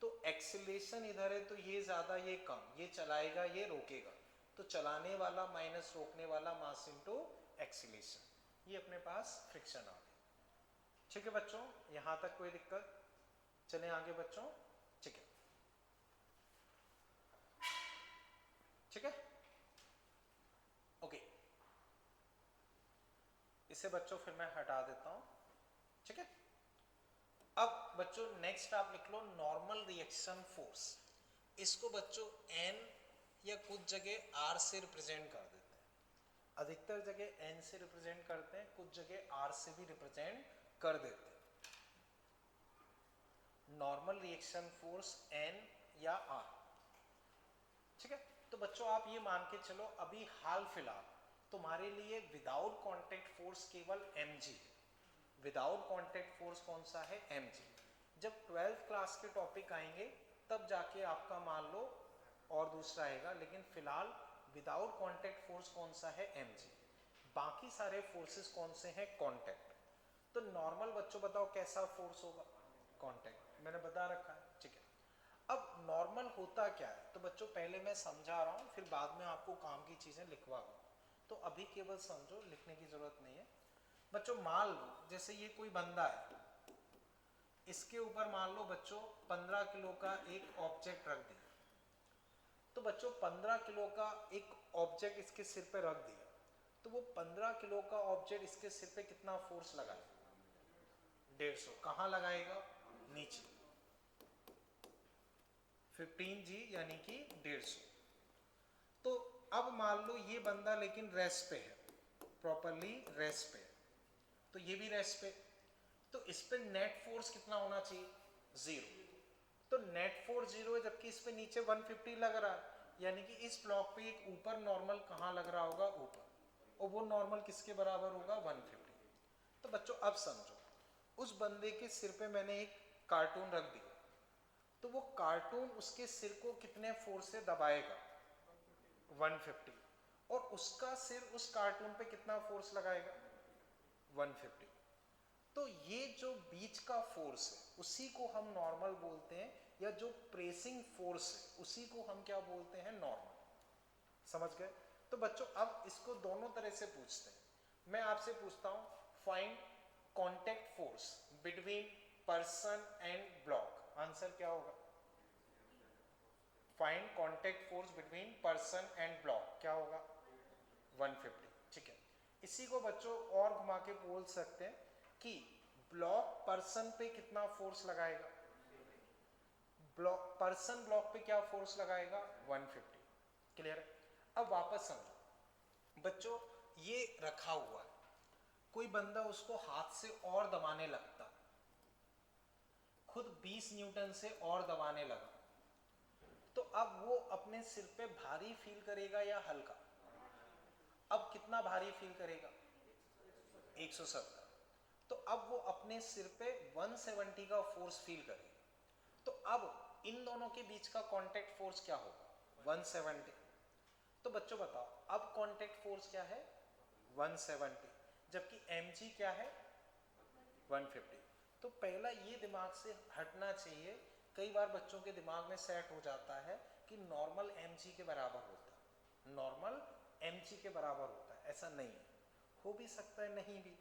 [SPEAKER 1] तो एक्सीलरेशन इधर है तो ये ज्यादा ये कम, ये चलाएगा ये रोकेगा। तो चलाने वाला माइनस रोकने वाला, मास इनटू एक्सीलरेशन। ये अपने पास फ्रिक्शन आ गया। ठीक है बच्चों, यहां तक कोई दिक्कत? चलें आगे बच्चों, ठीक है, ठीक है, ओके। इसे बच्चों फिर मैं हटा देता हूं, ठीक है। अब बच्चों नेक्स्ट आप लिख लो नॉर्मल रिएक्शन फोर्स। इसको बच्चों एन या कुछ जगह आर से रिप्रेजेंट कर देते हैं, अधिकतर जगह एन से रिप्रेजेंट करते हैं, कुछ जगह आर से भी रिप्रेजेंट कर देते हैं। नॉर्मल रिएक्शन फोर्स एन या आर, ठीक है। तो बच्चों आप ये मान के चलो अभी हाल फिलहाल तुम्हारे लिए विदाउट कांटेक्ट फोर्स केवल mg है। विदाउट कांटेक्ट फोर्स कौन सा है? mg। जब 12th क्लास के टॉपिक आएंगे तब जाके आपका मान लो और दूसरा आएगा, लेकिन फिलहाल विदाउट कांटेक्ट फोर्स कौन सा है? mg। बाकी सारे फोर्सेस कौन से हैं? कांटेक्ट। तो नॉर्मल बच्चों बताओ कैसा फोर्स होगा? कांटेक्ट, मैंने बता रखा है, ठीक है। अब नॉर्मल होता क्या है तो बच्चों पहले मैं समझा रहा हूँ, फिर बाद में आपको काम की चीजें लिखवा दूँ, तो अभी केवल समझो, लिखने की जरूरत नहीं है। बच्चों मान लो जैसे ये कोई बंदा है, इसके ऊपर मान लो बच्चों 15 किलो का एक ऑब्जेक्ट रख दिया। तो बच्चों 15 किलो का एक ऑब्जेक्ट इसके सिर पे रख दिया, तो वो 15 किलो का ऑब्जेक्ट इसके सिर पे कितना फोर्स लगाएगा? 150। कहाँ लगाएगा? नीचे। 15g यानी कि 150। तो अब मान लो ये बंदा लेकिन रेस्ट पे है, प्रॉपरली रेस्ट पे है, तो ये भी रेस्ट पे, तो इस पे नेट फोर्स कितना होना चाहिए? 0। तो नेट फोर्स 0 है, जबकि इस पे नीचे 150 लग रहा है, यानी कि इस ब्लॉक पे एक ऊपर नॉर्मल कहाँ लग रहा होगा? ऊपर, और वो नॉर्मल किसके बराबर होगा? 150। तो बच्चों अब समझो, उस बंदे के सिर पे मैंने एक कार्टून रख दिया, तो वो कार्टून उसके सिर को कितने फोर्स से दबाएगा? 150। और उसका सिर उस कार्टून पे कितना फोर्स लगाएगा? 150। तो ये जो बीच का फोर्स है उसी को हम नॉर्मल बोलते हैं, या जो प्रेसिंग फोर्स है उसी को हम क्या बोलते हैं? नॉर्मल। समझ गए? तो बच्चों अब इसको दोनों तरह से पूछते हैं। मैं आपसे पूछता हूं find contact force between person and block. Answer क्या होगा? Find contact force between person and block, क्या होगा? 150। ठीक है, इसी को बच्चों और घुमा के बोल सकते हैं कि ब्लॉक पर्सन पे कितना फोर्स लगाएगा? पर्सन ब्लॉक पे क्या फोर्स लगाएगा? 150। क्लियर है? अब वापस समझो बच्चों, ये रखा हुआ है, कोई बंदा उसको हाथ से और दबाने लगता, खुद 20 न्यूटन से और दबाने लगा, तो अब वो अपने सिर पे भारी फील करेगा या हल्का? अब कितना भारी फील करेगा? 170। तो अब वो अपने सिर पे 170 का फोर्स फील करेगा। तो अब इन दोनों के बीच का कांटेक्ट फोर्स क्या होगा? 170। तो बच्चों बताओ अब कांटेक्ट फोर्स क्या है? 170, जबकि mg क्या है? 150। तो पहला ये दिमाग से हटना चाहिए, कई बार बच्चों के दिमाग में सेट हो जाता है कि नॉर्मल mg के बराबर होता है, नॉर्मल mg के बराबर होता है। ऐसा नहीं है, हो भी सकता है नहीं भी।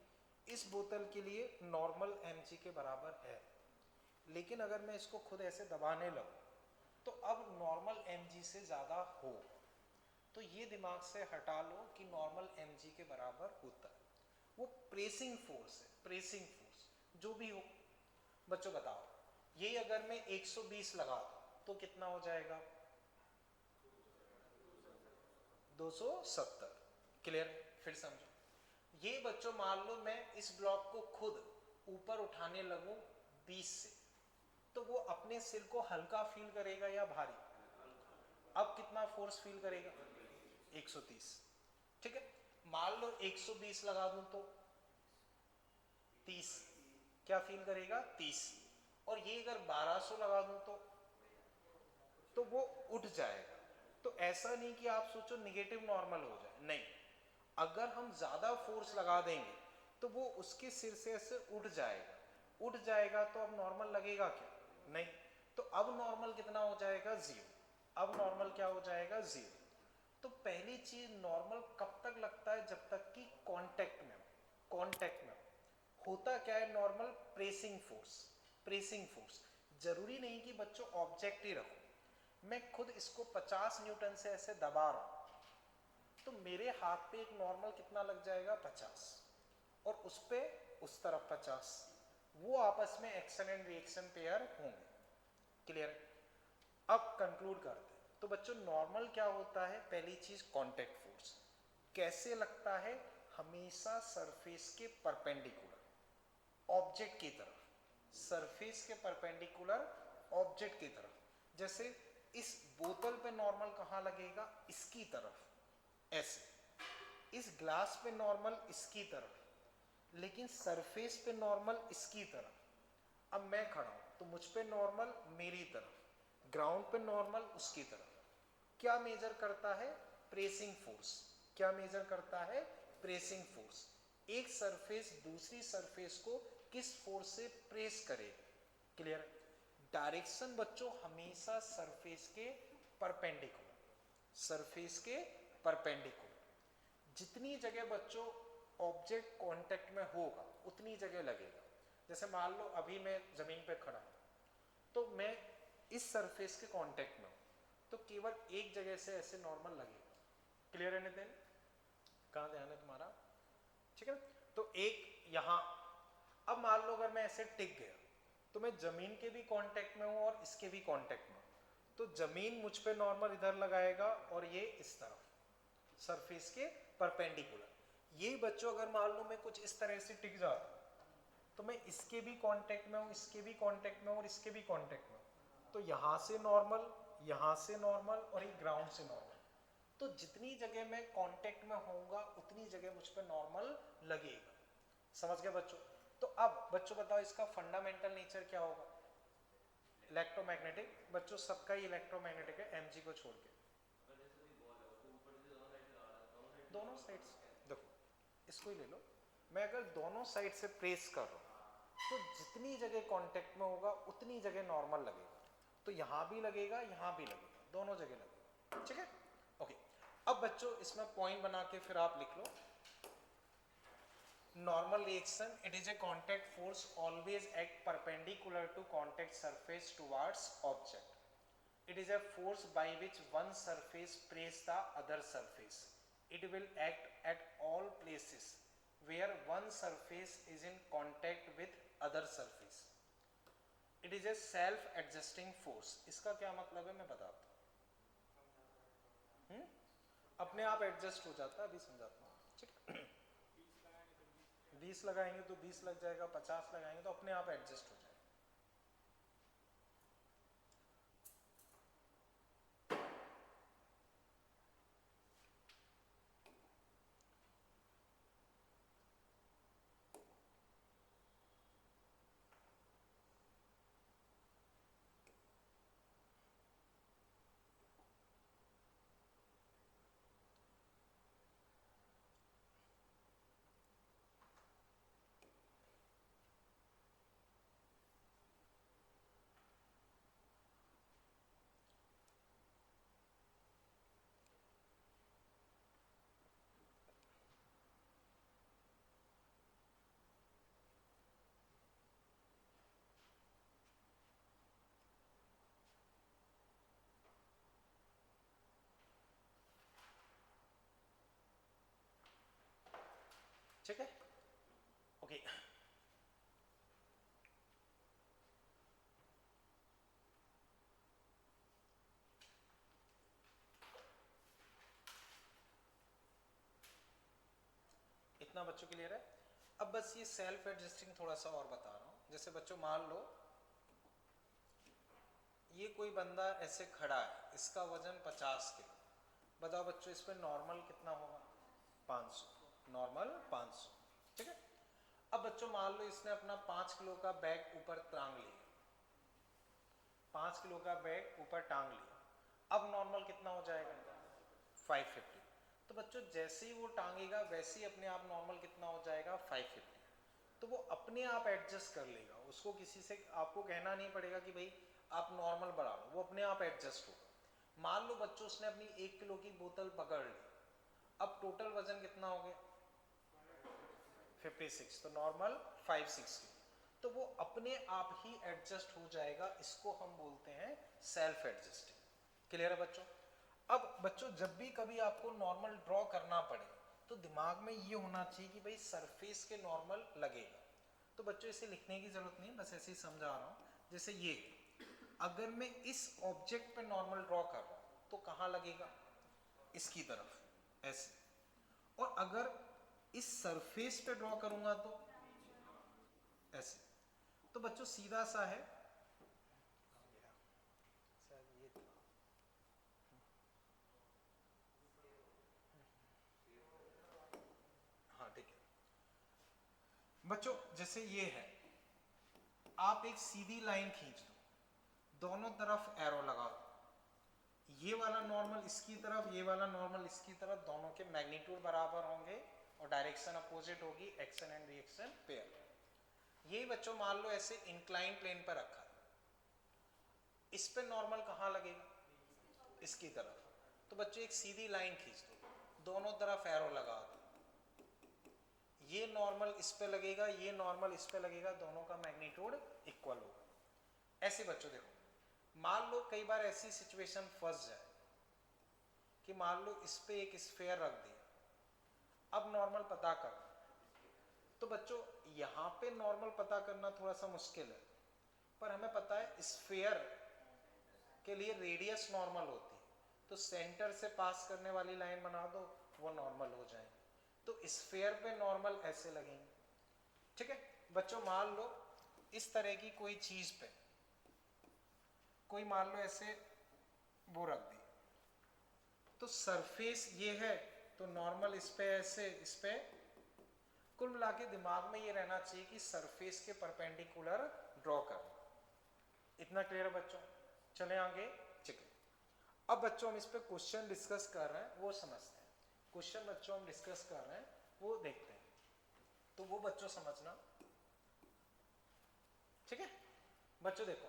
[SPEAKER 1] इस बोतल के लिए नॉर्मल mg के बराबर है, लेकिन अगर मैं इसको खुद ऐसे दबाने लगूं तो अब नॉर्मल mg से ज़्यादा हो, तो ये दिमाग से हटा लो कि नॉर्मल mg के बराबर होता है। वो प्रेसिंग फोर्स है, प्रेसिंग फोर्स जो भी हो। बच्चों बताओ, ये अगर मैं 120 लगा दूं तो कितना हो जाएगा? 270। क्लियर? फिर समझो, ये बच्चों मान लो मैं इस ब्लॉक को खुद ऊपर उठाने लगूं 20 से, तो वो अपने सिर को हल्का फील करेगा या भारी? अब कितना फोर्स फील करेगा? 130। ठीक है, मान लो 120 लगा दूं तो 30, क्या फील करेगा? 30। और ये अगर 1200 लगा दूं तो वो उठ जाएगा। तो ऐसा नहीं कि आप सोचो निगेटिव नॉर्मल हो जाए, नहीं, अगर हम ज्यादा फोर्स लगा देंगे तो वो उसके सिर से ऐसे उठ जाएगा। उठ जाएगा तो अब नॉर्मल लगेगा क्या? नहीं। तो अब नॉर्मल कितना हो जाएगा? 0। अब नॉर्मल क्या हो जाएगा? 0। तो पहली चीज, नॉर्मल कब तक लगता है? जब तक कि कांटेक्ट में हो, कांटेक्ट में होता क्या है normal pressing force. Pressing force जरूरी नहीं कि बच्चों ऑब्जेक्ट ही रखो, मैं खुद इसको 50 न्यूटन से ऐसे दबा रहा हूं तो मेरे हाथ पे एक नॉर्मल कितना लग जाएगा 50 और उस पे उस तरफ 50, वो आपस में एक्शन एंड रिएक्शन पेयर होंगे। क्लियर? अब कंक्लूड करते हैं। तो बच्चों नॉर्मल क्या होता है, पहली चीज कांटेक्ट फोर्स कैसे लगता है, हमेशा सरफेस के परपेंडिकुलर ऑब्जेक्ट की तरफ, सरफेस के परपेंडिकुलर ऑब्जेक्ट की तरफ। जैसे इस बोतल पे नॉर्मल कहां लगेगा, इसकी तरफ, ऐसे इस ग्लास पे नॉर्मल इसकी तरफ, लेकिन सरफेस पे नॉर्मल इसकी तरफ। अब मैं खड़ा हूं तो मुझ पे नॉर्मल मेरी तरफ, ग्राउंड पे नॉर्मल उसकी तरफ। क्या मेजर करता है, प्रेसिंग फोर्स। क्या मेजर करता है, प्रेसिंग फोर्स। एक सरफेस दूसरी सरफेस को किस फोर्स से प्रेस करेगी। क्लियर? डायरेक्शन बच्चों हमेशा सरफेस के परपेंडिकुलर, सरफेस के परपेंडिकुलर। जितनी जगह बच्चों ऑब्जेक्ट कांटेक्ट में होगा उतनी जगह लगेगा। जैसे मान लो अभी मैं जमीन पे खड़ा हूं तो मैं इस सरफेस के कांटेक्ट में हूं तो केवल एक जगह से ऐसे नॉर्मल लगेगा। क्लियर है नितिन? कहां ध्यान है तुम्हारा? ठीक है ना? तो एक यहां, अब मान लो अगर मैं ऐसे टिक गया तो मैं जमीन के भी कांटेक्ट में हूं और इसके भी कांटेक्ट में हूं, तो जमीन मुझ पे नॉर्मल इधर लगाएगा और ये इस तरफ सरफेस के परपेंडिकुलर। ये बच्चों अगर मान लो मैं कुछ इस तरह से टिक जाता तो मैं इसके भी कांटेक्ट में हूं, इसके भी कांटेक्ट में हूं और इसके भी कांटेक्ट में हूं, तो यहां से नॉर्मल, यहां से नॉर्मल और ये ग्राउंड से नॉर्मल। तो जितनी जगह मैं कांटेक्ट में होऊंगा उतनी जगह मुझ पे नॉर्मल लगेगा। समझ गए बच्चों? तो अब बच्चों बताओ इसका फंडामेंटल नेचर क्या होगा, इलेक्ट्रोमैग्नेटिक। बच्चों सबका ही इलेक्ट्रोमैग्नेटिक है एमजी को छोड़ के। दोनों साइड से देखो, इसको ही ले लो, मैं अगर दोनों साइड से प्रेस कर रहा हूं तो जितनी जगह कांटेक्ट में होगा उतनी जगह नॉर्मल लगेगा। तो यहां भी लगेगा, यहां भी लगेगा, दोनों जगह लगेगा। ठीक है? ओके। अब बच्चों इसमें पॉइंट बना के फिर आप लिख लो, normal reaction, it is a contact force always act perpendicular to contact surface towards object. It is a force by which one surface press the other surface. It will act at all places where one surface is in contact with other surface. It is a self adjusting force. इसका क्या मतलब है मैं बताता हूँ। अपने आप adjust हो जाता है, अभी समझाता हूँ। ठीक है? 20 लगाएंगे तो 20 लग जाएगा, 50 लगाएंगे तो अपने आप एडजस्ट हो जाएगा। ठीक है? ओके। इतना बच्चों क्लियर है? अब बस ये सेल्फ एडजस्टिंग थोड़ा सा और बता रहा हूं। जैसे बच्चों मान लो ये कोई बंदा ऐसे खड़ा है, इसका वजन 50 किलो। बताओ बच्चों इस पे नॉर्मल कितना होगा, 500, नॉर्मल 500। ठीक है? अब बच्चों मान लो इसने अपना 5 किलो का बैग ऊपर टांग लिया, 5 किलो का बैग ऊपर टांग लिया। अब नॉर्मल कितना हो जाएगा, 550। तो बच्चों जैसे ही वो टांगेगा वैसे ही अपने आप नॉर्मल कितना हो जाएगा, 550। तो वो अपने आप एडजस्ट कर लेगा, उसको किसी से आपको कहना नहीं पड़ेगा कि भाई आप नॉर्मल बढ़ा लो, वो अपने आप एडजस्ट होगा। मान लो बच्चों उसने अपनी 1 किलो की बोतल पकड़ ली, अब टोटल वजन कितना हो गया, 56, तो नॉर्मल 560, तो वो अपने आप ही एडजस्ट हो जाएगा। इसको हम बोलते हैं सेल्फ एडजस्टिंग। क्लियर है बच्चों? अब बच्चों जब भी कभी आपको नॉर्मल ड्रॉ करना पड़े तो दिमाग में ये होना चाहिए कि भाई सरफेस के नॉर्मल लगेगा। तो बच्चों इसे लिखने की जरूरत नहीं, बस ऐसे ही समझा रहा हूँ। जैसे ये, अगर मैं इस ऑब्जेक्ट पे नॉर्मल ड्रॉ कर रहा हूँ तो कहाँ लगेगा? इसकी तरफ, ऐसे। और अगर इस सरफेस पे ड्रॉ करूंगा तो ऐसे। तो बच्चों सीधा सा है, हाँ ठीक है बच्चों। जैसे ये है, आप एक सीधी लाइन खींच दो, दोनों तरफ एरो लगा दो, ये वाला नॉर्मल इसकी तरफ, ये वाला नॉर्मल इसकी तरफ, दोनों के मैग्नीट्यूड बराबर होंगे और डायरेक्शन अपोजिट होगी, एक्शन एंड रिएक्शन पेयर। ये बच्चों मान लो ऐसे इंक्लाइन प्लेन पर रखा है, इस पे नॉर्मल कहाँ लगेगा? इसकी तरफ। तो बच्चों एक सीधी लाइन खींच दो, दोनों तरफ एरो लगा दो, ये नॉर्मल इस पे लगेगा, ये नॉर्मल इस पे लगेगा, दोनों का मैग्नीट्यूड इक्वल होगा। ऐसे बच्चों देखो, मान लो कई बार ऐसी सिचुएशन फंस जाए कि मान लो इस पे एक स्फीयर रख दिया, अब नॉर्मल पता कर। तो बच्चों यहाँ पे नॉर्मल पता करना थोड़ा सा मुश्किल है, पर हमें पता है स्फीयर के लिए रेडियस नॉर्मल होती है, तो सेंटर से पास करने वाली लाइन बना दो, वो नॉर्मल हो जाएंगे। तो स्फीयर पे नॉर्मल ऐसे लगेंगे। ठीक है बच्चों, मान लो इस तरह की कोई चीज पे कोई मान लो ऐसे वो रख दी, तो सरफेस ये है, तो नॉर्मल इस पे ऐसे, इस पे। कुल मिला के दिमाग में ये रहना चाहिए कि सरफेस के परपेंडिकुलर ड्रॉ करना। इतना क्लियर है बच्चों? चले आगे। ठीक है, अब बच्चों हम इस पे क्वेश्चन डिस्कस कर रहे हैं, वो समझते हैं। क्वेश्चन बच्चों हम डिस्कस कर रहे हैं, वो देखते हैं, तो वो बच्चों समझना। ठीक है बच्चों देखो,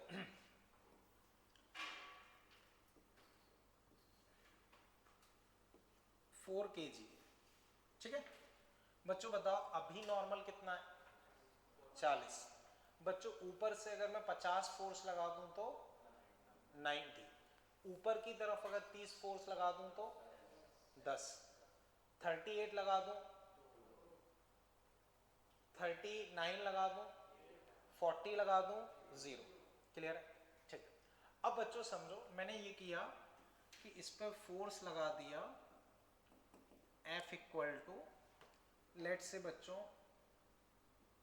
[SPEAKER 1] 4 kg। ठीक है बच्चों बताओ अभी नॉर्मल कितना है? 40। बच्चों ऊपर से अगर मैं 50 फोर्स लगा दूं तो 90, ऊपर की तरफ अगर 30 फोर्स लगा दूं तो 10, 38 लगा दूं, 39 लगा दूं, 40 लगा दूं, 0। क्लियर है? ठीक है। अब बच्चों समझो, मैंने ये किया कि इस पर फोर्स लगा दिया F इक्वल टू, लेट से बच्चों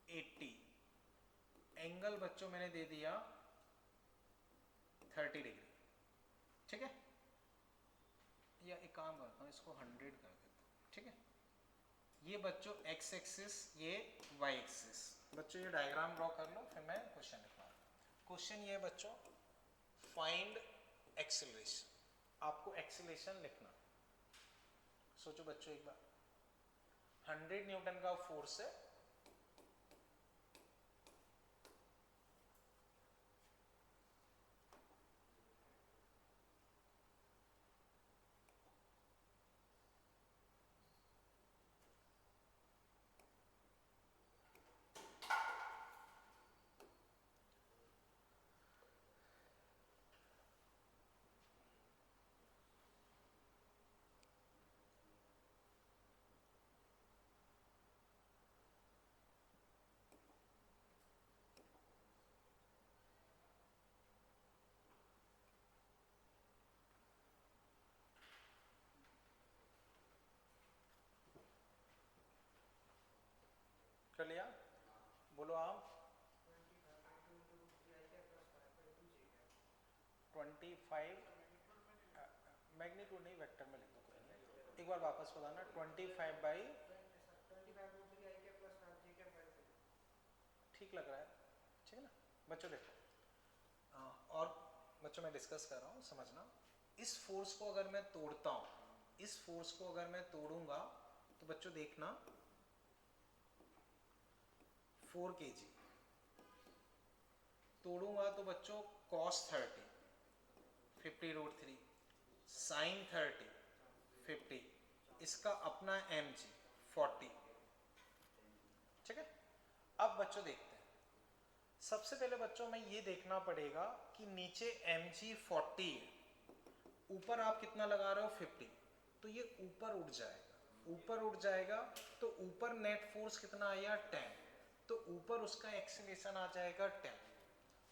[SPEAKER 1] 80, एंगल बच्चों मैंने दे दिया 30 डिग्री। ठीक है, या एक काम करता हूँ, इसको 100 कर देता हूँ। ठीक है, ये बच्चों x एक्सिस, ये y एक्सिस। बच्चों ये डायग्राम ड्रॉ कर लो, फिर मैं क्वेश्चन लिखवा रहा हूँ। क्वेश्चन ये बच्चों, फाइंड एक्सेलरेशन। आपको एक्सेलरेशन लिखना। सोचो बच्चों एक बार, 100 न्यूटन का फोर्स है, कर लिया? बोलो आप। 25 मैग्नीट्यूड नहीं, वेक्टर में लिख दो, कोई नहीं। एक बार वापस बताना, 25 बाई, ठीक लग रहा है? ठीक है ना बच्चों देखो, और बच्चों मैं डिस्कस कर रहा हूँ, समझना। इस फोर्स को अगर मैं तोड़ता हूँ, इस फोर्स को अगर मैं तोड़ूंगा तो बच्चों देखना 4 kg तोड़ूंगा तो बच्चों cos 30 50√3, sin 30 50, इसका अपना mg 40। ठीक अब बच्चों देखते हैं, सबसे पहले बच्चों में ये देखना पड़ेगा कि नीचे mg40 है, ऊपर आप कितना लगा रहे हो 50, तो ये ऊपर उठ जाएगा, ऊपर उठ जाएगा तो ऊपर नेट फोर्स कितना आया 10, तो ऊपर उसका एक्सीलरेशन आ जाएगा 10,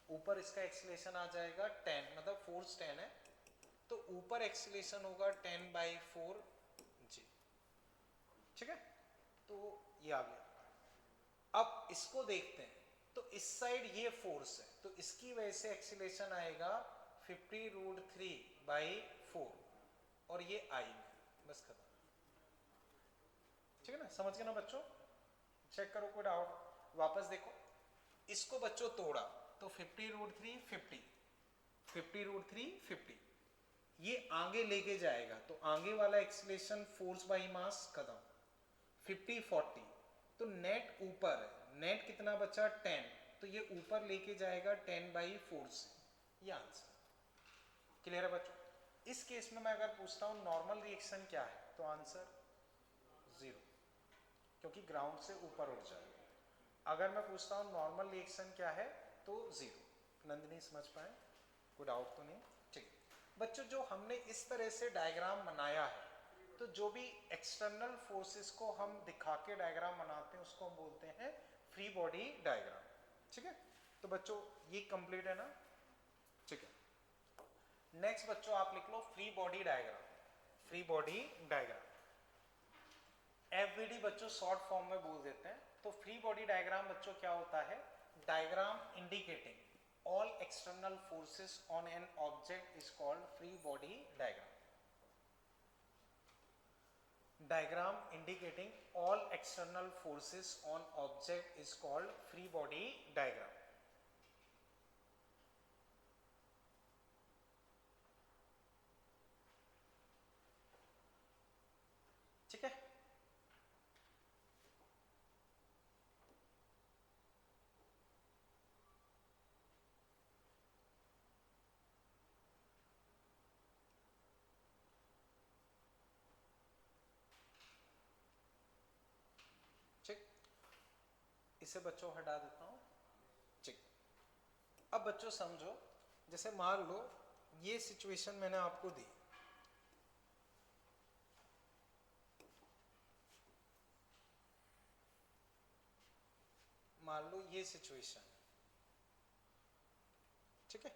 [SPEAKER 1] ऊपर इसका एक्सीलरेशन आ जाएगा 10, मतलब फोर्स 10 है तो ऊपर एक्सीलरेशन होगा 10/4 जी। ठीक है, तो ये आ गया। अब इसको देखते हैं, तो इस साइड ये फोर्स है तो इसकी वजह से एक्सीलरेशन आएगा 50√3/4 और ये आई में, बस खत्म। ठीक है ना, समझ गए ना बच्चों? चेक करो कोई डाउट, वापस देखो, इसको बच्चों तोड़ा तो 50√3 50, 50√3 50, ये आगे लेके जाएगा तो आगे वाला एक्सीलरेशन फोर्स बाई मास खत्म, 50/40, तो नेट ऊपर है, नेट कितना बचा 10, तो ये ऊपर लेके जाएगा 10/4 से, ये आंसर। क्लियर है बच्चों? इस केस में मैं अगर पूछता हूं नॉर्मल रिएक्शन क्या है, तो आंसर 0, क्योंकि ग्राउंड से ऊपर उठ जाएगा। अगर मैं पूछता हूं नॉर्मल रिएक्शन क्या है, तो 0। नंदिनी समझ पाए? कोई डाउट तो नहीं? ठीक है बच्चों, जो हमने इस तरह से डायग्राम बनाया है, तो जो भी एक्सटर्नल फोर्सेस को हम दिखा के डायग्राम बनाते हैं उसको हम बोलते हैं फ्री बॉडी डायग्राम। ठीक है, तो बच्चों ये कंप्लीट है ना? ठीक है, नेक्स्ट बच्चों आप लिख लो free body diagram, free body diagram, FBD बच्चों शॉर्ट फॉर्म में बोल देते हैं। तो फ्री बॉडी डायग्राम बच्चों क्या होता है? Diagram indicating all external forces on an object is called free body diagram. Diagram indicating all external forces on object is called free body diagram. ठीक है, ठीक, इसे बच्चों हटा देता हूं। ठीक, अब बच्चों समझो, जैसे मान लो ये सिचुएशन मैंने आपको दी, मान लो ये सिचुएशन, ठीक है,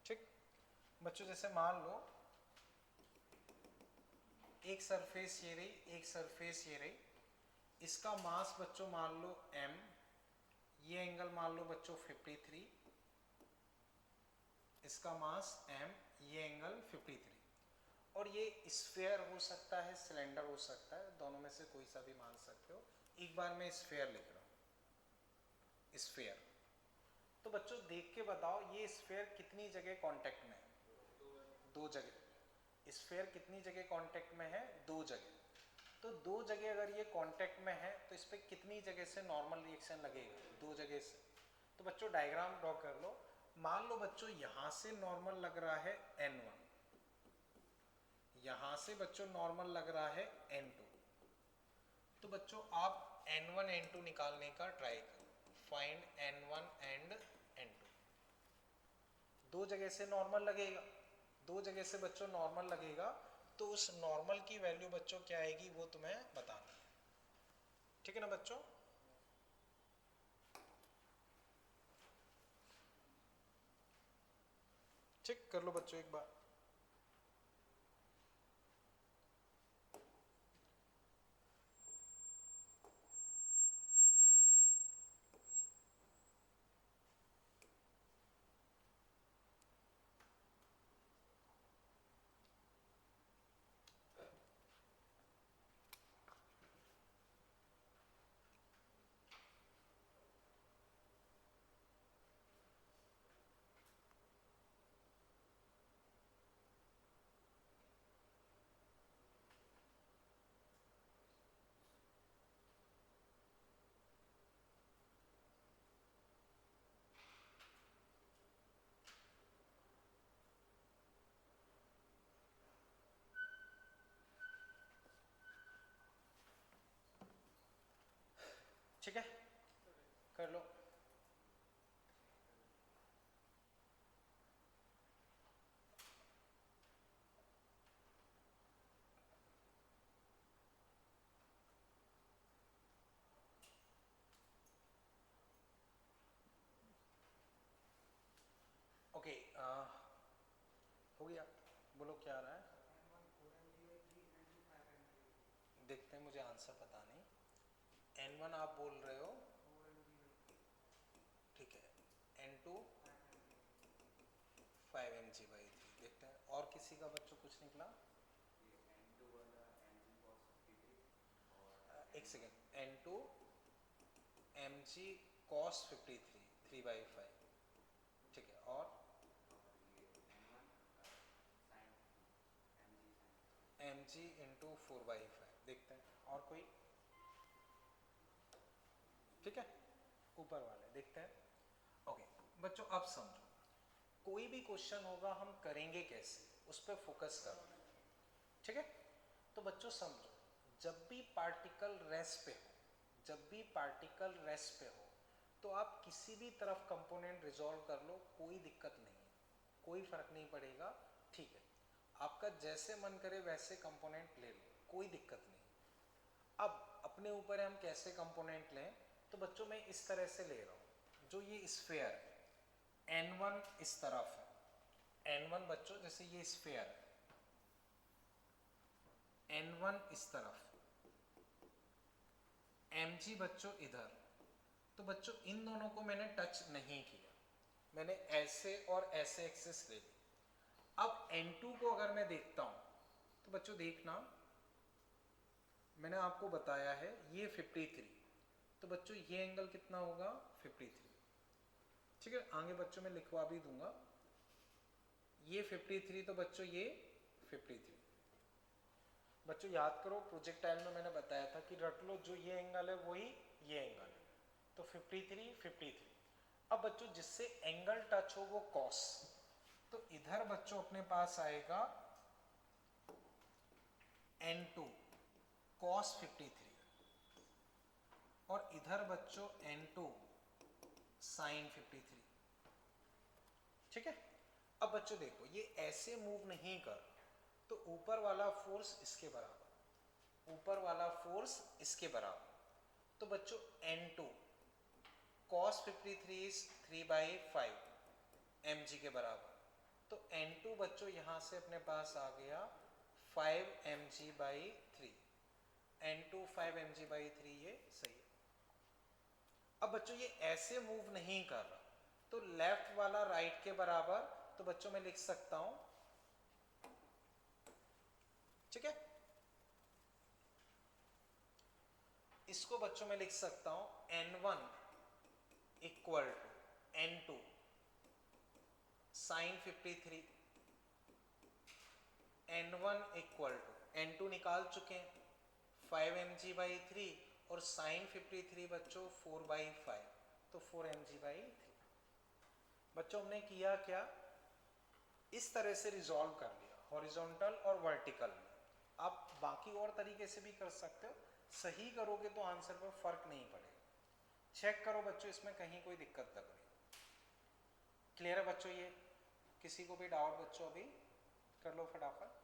[SPEAKER 1] ठीक बच्चों, जैसे मान लो एक सरफेस ये रही, एक सरफेस ये रही, इसका मास बच्चों मान लो m, ये एंगल मान लो बच्चों 53, इसका मास m, ये एंगल 53, और ये स्फीयर हो सकता है, सिलेंडर हो सकता है, दोनों में से कोई सा भी मान सकते हो। एक बार मैं स्फीयर लिख रहा हूँ, स्फीयर। तो बच्चों देख के बताओ ये स्फीयर कितनी जगह कांटेक्ट में है? 2 जगह। स्फीयर कितनी जगह कांटेक्ट में है? 2 जगह। तो 2 जगह अगर ये कांटेक्ट में है तो इस पर कितनी जगह से नॉर्मल रिएक्शन लगेगा? 2 जगह से। तो बच्चों डायग्राम ड्रॉ कर लो। मान लो बच्चों यहां से नॉर्मल लग रहा है N1, यहां से बच्चों नॉर्मल लग रहा है N2, तो बच्चों आप N1 N2 निकालने का ट्राई करो, फाइंड N1 एंड N2। 2 जगह से नॉर्मल लगेगा, 2 जगह से बच्चों नॉर्मल लगेगा, तो उस नॉर्मल की वैल्यू बच्चों क्या आएगी वो तुम्हें बताना। ठीक है ना बच्चों? चेक कर लो बच्चों एक बार। ठीक है, कर लो। ओके, हो गया, बोलो क्या आ रहा है। देखते हैं, मुझे आंसर पता नहीं। N1 आप बोल रहे हो, ठीक है। N2 5 mg/3, देखते हैं। और किसी का बच्चों कुछ निकला? एक सेकेंड, N2 mg cos 53 3/5, ठीक है। और mg इंटू 4/5, देखते हैं और कोई, ठीक है। ऊपर वाले देखते हैं। ओके बच्चों, अब समझो, कोई भी क्वेश्चन होगा हम करेंगे कैसे, उस पर फोकस करो, ठीक है। तो बच्चों समझो, जब भी पार्टिकल रेस्ट पे हो, जब भी पार्टिकल रेस्ट पे हो, तो आप किसी भी तरफ कंपोनेंट रिजॉल्व कर लो, कोई दिक्कत नहीं है, कोई फर्क नहीं पड़ेगा, ठीक है। आपका जैसे मन करे वैसे कंपोनेंट ले लो, कोई दिक्कत नहीं। अब अपने ऊपर है हम कैसे कंपोनेंट लें। तो बच्चों मैं इस तरह से ले रहा हूँ, जो ये स्फीयर है N1 इस तरफ है, N1 बच्चों जैसे ये स्फीयर है, N1 इस तरफ, mg बच्चों इधर। तो बच्चों इन दोनों को मैंने टच नहीं किया, मैंने ऐसे और ऐसे एक्सेस ले ली। अब N2 को अगर मैं देखता हूं, तो बच्चों देखना, मैंने आपको बताया है ये 53, तो बच्चों ये एंगल कितना होगा 53, ठीक है। आगे बच्चों मैं लिखवा भी दूंगा, ये 53, तो बच्चों ये 53। बच्चों याद करो, प्रोजेक्टाइल में मैंने बताया था कि रट लो, जो ये एंगल है वही ये एंगल है, तो 53 53। अब बच्चों जिससे एंगल टच हो वो कॉस, तो इधर बच्चों अपने पास आएगा N2 cos 53, और इधर बच्चों N2 sin 53, ठीक है। अब बच्चों देखो, ये ऐसे मूव नहीं कर, तो ऊपर वाला फोर्स इसके बराबर, ऊपर वाला फोर्स इसके बराबर, तो बच्चों N2 cos 53 is 3/5 mg के बराबर, तो N2 बच्चों यहां से अपने पास आ गया 5 mg/3, N2 5 mg/3, ये सही है। अब बच्चों ये ऐसे मूव नहीं कर रहा, तो लेफ्ट वाला राइट के बराबर, तो बच्चों मैं लिख सकता हूं, ठीक है। इसको बच्चों में लिख सकता हूं N1 equal to N2 sine 53, N1 equal to, N2 निकाल चुके हैं 5 mg/3, और साइन 53 बच्चों 4/5, तो 4 mg/3। बच्चों हमने किया क्या, इस तरह से रिजॉल्व कर लिया, हॉरिजॉन्टल और वर्टिकल में। आप बाकी और तरीके से भी कर सकते हो, सही करोगे तो आंसर पर फर्क नहीं पड़ेगा। चेक करो बच्चों, इसमें कहीं कोई दिक्कत लग रही, क्लियर है बच्चों। ये किसी को भी डाउट बच्चों अभी कर लो फटाफट।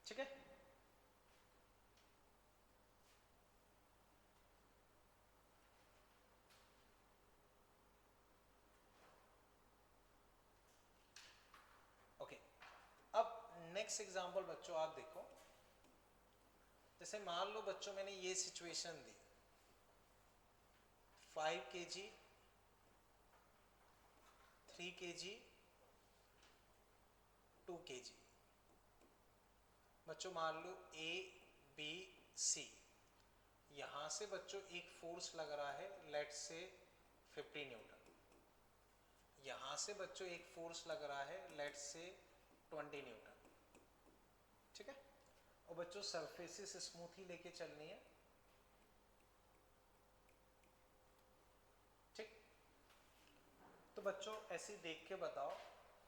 [SPEAKER 1] ठीक है, ओके। अब नेक्स्ट एग्जांपल बच्चों आप देखो, जैसे मान लो बच्चों मैंने ये सिचुएशन दी, 5 kg 3 kg 2 kg। बच्चों मान लो A B C, यहां से बच्चों एक फोर्स लग रहा है, लेट से 50 न्यूटन, यहां से बच्चों एक फोर्स लग रहा है, लेट से 20 न्यूटन, ठीक है। और बच्चों सरफेसेस स्मूथ ही लेके चलनी है, तो बच्चों ऐसे देख के बताओ,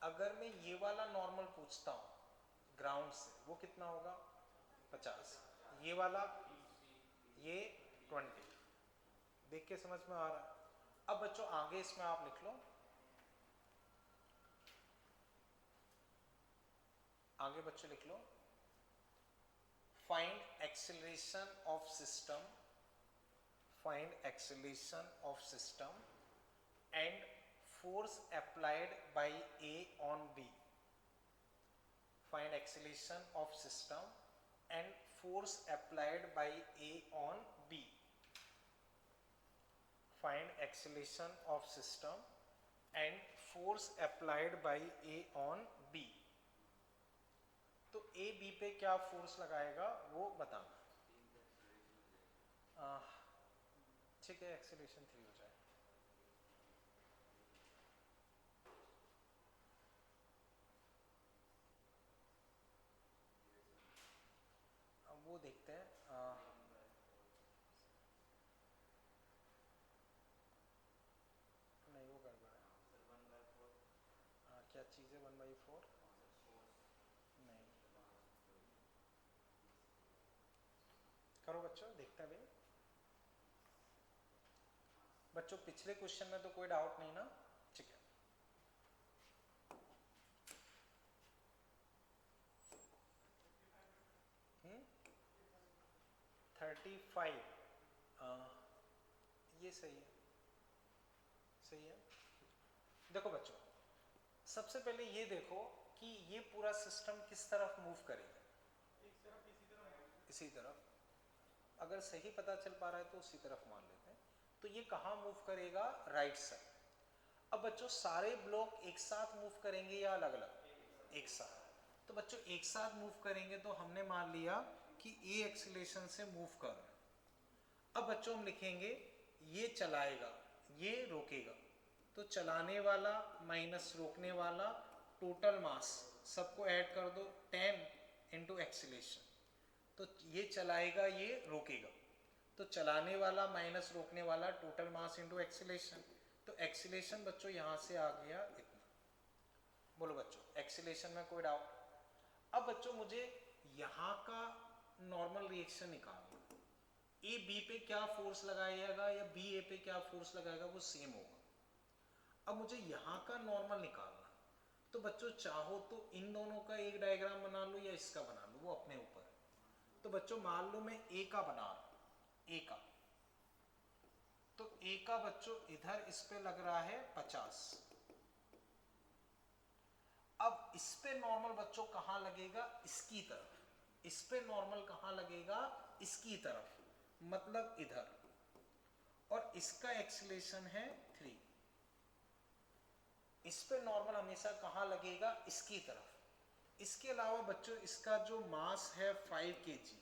[SPEAKER 1] अगर मैं ये वाला नॉर्मल पूछता हूँ ग्राउंड से, वो कितना होगा? 50। ये वाला, ये 20। देख के समझ में आ रहा है? अब बच्चों आगे इसमें आप लिख लो, आगे बच्चों लिख लो, find acceleration of system, find acceleration of system and force applied by A on B. Find acceleration of system and force applied by A on B. Find acceleration of system and force applied by A on B. तो A B पे क्या force लगाएगा वो बताना। ठीक है, acceleration 3 हो जाए। अब वो देखते हैं, नहीं वो गड़बड़ है। क्या चीज़ है 1/4? नहीं, करो बच्चों, देखते हैं भाई। बच्चों पिछले क्वेश्चन में तो कोई डाउट नहीं ना? ठीक है। 35, ये सही है, सही है। देखो बच्चों, सबसे पहले ये देखो कि ये पूरा सिस्टम किस तरफ मूव करेगा? इसी तरफ। अगर सही पता चल पा रहा है तो उसी तरफ मान लेते हैं। तो ये कहाँ मूव करेगा? Right side. अब बच्चों सारे ब्लॉक एक साथ मूव करेंगे या अलग अलग? एक साथ। तो बच्चों एक साथ मूव करेंगे तो हमने मान लिया कि ए एक्सीलरेशन से मूव कर रहा है। अब बच्चों हम लिखेंगे ये चलाएगा, ये रोकेगा, तो चलाने वाला माइनस रोकने वाला, टोटल मास सबको ऐड कर दो, 10 इंटू एक्सीलरेशन। तो ये चलाएगा, ये रोकेगा, तो चलाने वाला माइनस रोकने वाला, टोटल मास इंटू एक्सीलरेशन। तो एक्सीलरेशन बच्चों यहां से आ गया इतना। बोलो बच्चों, एक्सीलरेशन में कोई डाउट? अब बच्चों मुझे यहां का नॉर्मल रिएक्शन निकालना। ए बी पे क्या फोर्स लगाएगा या बी ए पे क्या फोर्स लगाएगा वो सेम होगा। अब मुझे यहाँ का नॉर्मल निकालना, तो बच्चों चाहो तो इन दोनों का एक डायग्राम बना लो या इसका बना लो, वो अपने ऊपर। तो बच्चों मान लो मैं ए का बना रहा हूं, ए का, तो ए का बच्चों इधर इस पे लग रहा है 50। अब इस पे नॉर्मल बच्चों कहां लगेगा? इसकी तरफ। इस पे नॉर्मल कहां लगेगा? इसकी तरफ, मतलब इधर। और इसका एक्सीलरेशन है 3। इस पे नॉर्मल हमेशा कहां लगेगा? इसकी तरफ। इसके अलावा बच्चों इसका जो मास है 5 kg,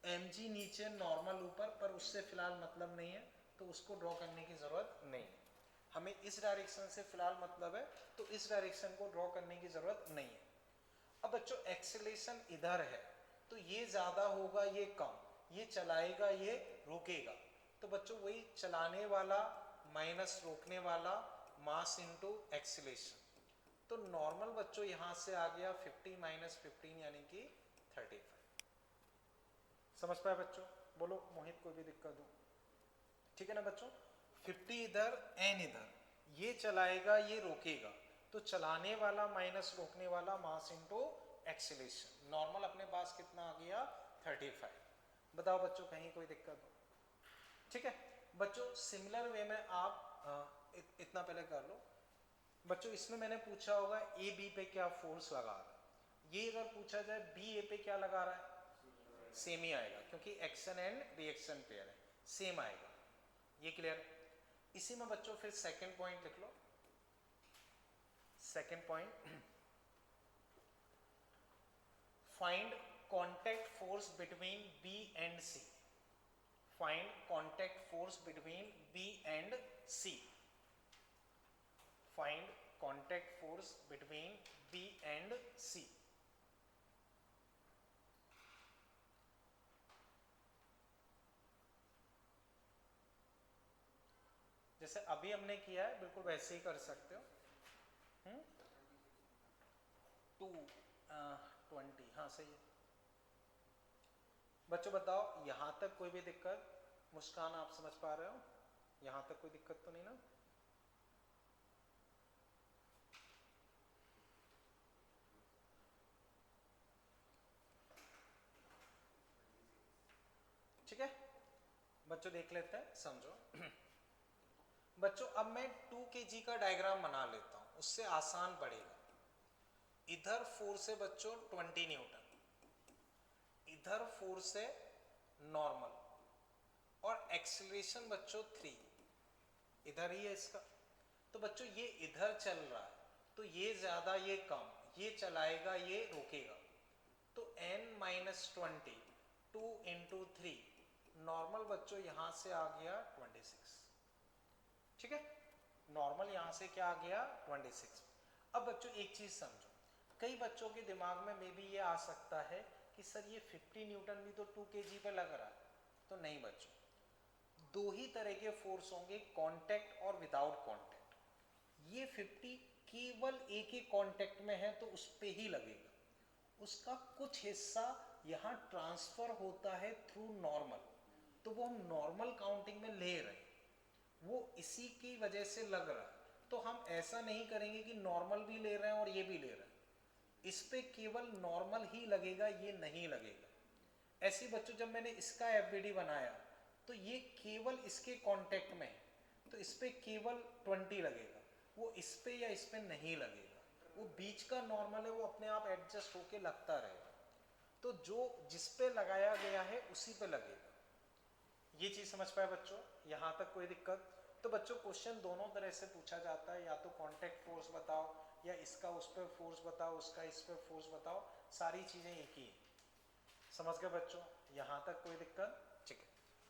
[SPEAKER 1] mg नीचे नॉर्मल ऊपर, पर उससे फिलहाल मतलब नहीं है तो उसको ड्रॉ करने की जरूरत नहीं है। हमें इस डायरेक्शन से फिलहाल मतलब है, तो इस डायरेक्शन को ड्रॉ करने की जरूरत नहीं है। अब बच्चों एक्सीलरेशन इधर है, तो ये ज्यादा होगा, ये कम, ये चलाएगा, ये रोकेगा। तो बच्चों वही चलाने वाला माइनस रोकने वाला, मास इंटू एक्सीलरेशन। तो नॉर्मल बच्चों यहां से आ गया 50 माइनस 15 यानी कि 35। समझ पाए बच्चों? बोलो मोहित, कोई भी दिक्कत हो? ठीक है ना बच्चों? 50 इधर, एन इधर, ये चलाएगा, ये रोकेगा, तो चलाने वाला माइनस रोकने वाला, मास इंटू एक्सीलरेशन। नॉर्मल अपने पास कितना आ गया? 35। बताओ बच्चों कहीं कोई दिक्कत हो? ठीक है बच्चों, सिमिलर वे में आप इतना पहले कर लो। बच्चों इसमें मैंने पूछा होगा ए बी पे क्या फोर्स लगा रहा है, ये अगर पूछा जाए बी ए पे क्या लगा रहा है, सेम ही आएगा, क्योंकि एक्शन एंड रिएक्शन पेयर है, सेम आएगा। ये क्लियर है? इसी में बच्चों फिर सेकंड पॉइंट लिख लो। Second point, find contact force between B and C. Find contact force between B and C. Find contact force between B and C. जैसे अभी हमने किया है बिल्कुल वैसे ही कर सकते हो। 220, हाँ सही है। बच्चों बताओ यहाँ तक कोई भी दिक्कत? मुस्कान आप समझ पा रहे हो? यहाँ तक कोई दिक्कत तो नहीं ना? ठीक है बच्चों, देख लेते हैं, समझो। बच्चों अब मैं 2 kg का डायग्राम बना लेता हूं, उससे आसान पड़ेगा। इधर फोर्स है बच्चों 20 न्यूटन, इधर फोर्स है नॉर्मल, और एक्सीलरेशन बच्चों 3 इधर ही है इसका। तो बच्चों ये इधर चल रहा है, तो ये ज्यादा ये कम, ये चलाएगा ये रोकेगा। तो n-20 2 × 3 नॉर्मल बच्चों यहां से आ गया 26। ठीक है, नॉर्मल यहां से क्या आ गया 26। अब बच्चों एक चीज समझो, कई बच्चों के दिमाग में मे बी ये आ सकता है कि सर ये 50 न्यूटन भी तो 2 kg पे लग रहा है। तो नहीं बच्चों, दो ही तरह के फोर्स होंगे, कांटेक्ट और विदाउट कांटेक्ट। ये 50 केवल एक ही कांटेक्ट में है तो उस पे ही लगेगा, उसका कुछ हिस्सा यहाँ ट्रांसफर होता है थ्रू नॉर्मल, तो वो हम नॉर्मल काउंटिंग में ले रहे हैं, वो इसी की वजह से लग रहा है। तो हम ऐसा नहीं करेंगे कि नॉर्मल भी ले रहे हैं और ये भी ले रहे हैं, इस पे केवल नॉर्मल ही लगेगा, ये नहीं लगेगा। ऐसे बच्चों जब मैंने इसका एफबीडी बनाया तो ये केवल इसके कांटेक्ट में है, तो इस पे केवल 20 लगेगा, वो इस पे या इस पे नहीं लगेगा, वो बीच का नॉर्मल है, वो अपने आप एडजस्ट होके लगता रहेगा। तो जो जिस पे लगाया गया है उसी पे लगेगा। ये चीज समझ पाए बच्चों? यहां तक कोई दिक्कत? तो बच्चों क्वेश्चन दोनों तरह से पूछा जाता है, या तो कांटेक्ट फोर्स बताओ, या इसका उस पर फोर्स बताओ, उसका इस पर फोर्स बताओ, सारी चीजें एक ही है। समझ गए बच्चों? यहां तक कोई दिक्कत? ठीक है,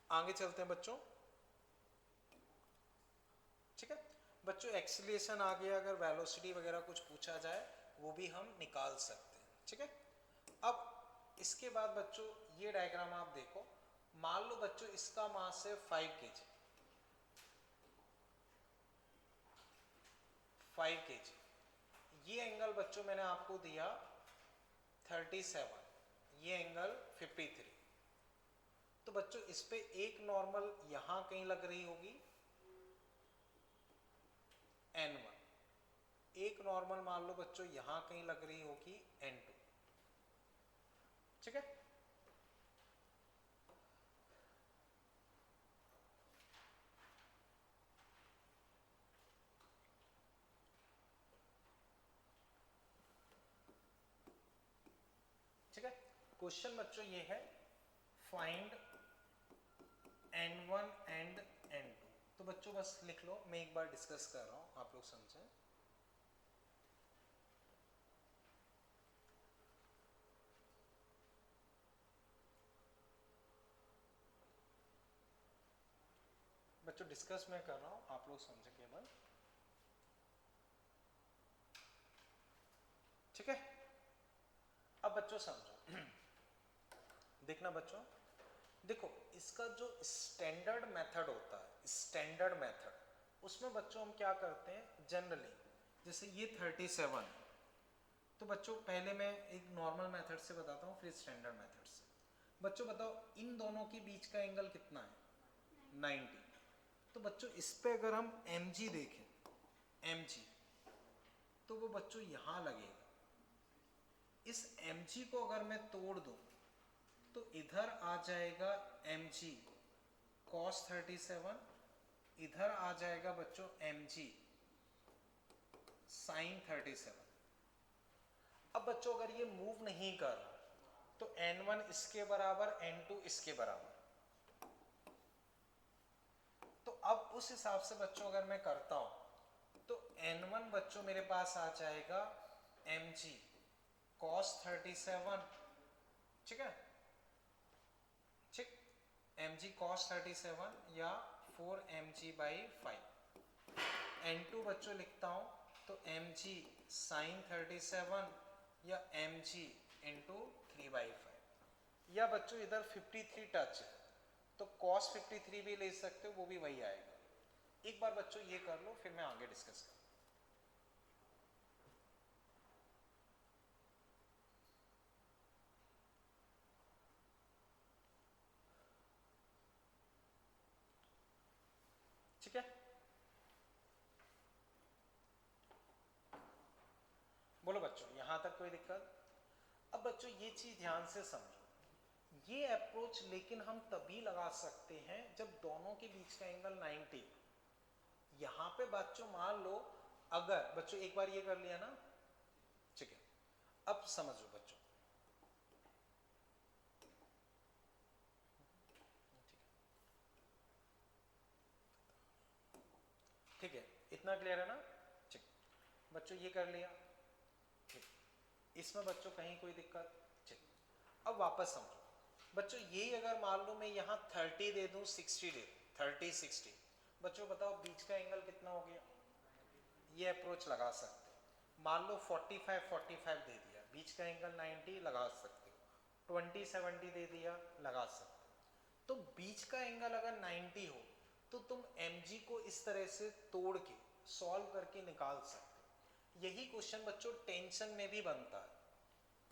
[SPEAKER 1] आगे चलते हैं बच्चों। ठीक है बच्चों, एक्सीलरेशन आ गया, अगर वेलोसिटी वगैरह कुछ पूछा जाए वो भी हम निकाल सकते हैं। ठीक है, अब इसके बाद बच्चों ये डायग्राम आप देखो, मान लो बच्चों इसका मास है 5 kg, 5 kg, ये एंगल बच्चों मैंने आपको दिया 37, ये एंगल 53। तो बच्चों इस पे एक नॉर्मल यहां कहीं लग रही होगी n1, एक नॉर्मल मान लो बच्चों यहां कहीं लग रही होगी n2। ठीक है, ठीक है, क्वेश्चन बच्चों ये है, फाइंड n1 एंड n2। तो बच्चों बस लिख लो, मैं एक बार डिस्कस कर रहा हूं, आप लोग समझें। बच्चों डिस्कस मैं कर रहा हूं, आप लोग समझे केवल। ठीक है, अब बच्चों समझो, देखना बच्चों, देखो इसका जो स्टैंडर्ड मेथड होता है, स्टैंडर्ड मेथड, उसमें बच्चों हम क्या करते हैं जनरली, जैसे ये 37, तो बच्चों पहले मैं एक नॉर्मल मेथड से बताता हूँ, फिर स्टैंडर्ड मेथड से। बच्चों बताओ इन दोनों के बीच का एंगल कितना है? 90। तो बच्चों इस पे अगर हम mg देखें, mg, तो वो बच्चों यहां लगेगा। इस mg को अगर मैं तोड़ दूं तो इधर आ जाएगा mg cos 37, इधर आ जाएगा बच्चों mg sin 37। अब बच्चों अगर ये मूव नहीं कर रहा तो n1 इसके बराबर, n2 इसके बराबर। तो अब उस हिसाब से बच्चों अगर मैं करता हूं तो n1 बच्चों मेरे पास आ जाएगा mg cos 37, ठीक है, ठीक, mg cos 37 या 4mg/5। n2 बच्चों लिखता हूं तो mg sin 37 या mg into 3/5, या बच्चों इधर 53 टच है तो cos 53 भी ले सकते हो, वो भी वही आएगा। एक बार बच्चों ये कर लो, फिर मैं आगे डिस्कस करूँ। ठीक है, बोलो बच्चों, यहां तक कोई दिक्कत? अब बच्चों ये चीज ध्यान से समझो, ये अप्रोच लेकिन हम तभी लगा सकते हैं जब दोनों के बीच का एंगल 90। यहां पे बच्चों मान लो, अगर बच्चों एक बार ये कर लिया ना, ठीक है, अब समझो बच्चों, ठीक है, इतना क्लियर है ना? ठीक, बच्चों ये कर लिया, ठीक, इसमें बच्चों कहीं कोई दिक्कत? ठीक, अब वापस समझो बच्चों, ये अगर मान लो मैं यहाँ 30 दे दूं, 60 दे दूं, 30 60, बच्चों बताओ बीच का एंगल कितना हो गया? ये अप्रोच लगा सकते हो। मान लो 45 45 दे दिया, बीच का एंगल 90 लगा सकते हो। 20 70 दे दिया, लगा सकते हो। तो बीच का एंगल अगर 90 हो तो तुम mg को इस तरह से तोड़ के सॉल्व करके निकाल सकते हो। यही क्वेश्चन बच्चों टेंशन में भी बनता है।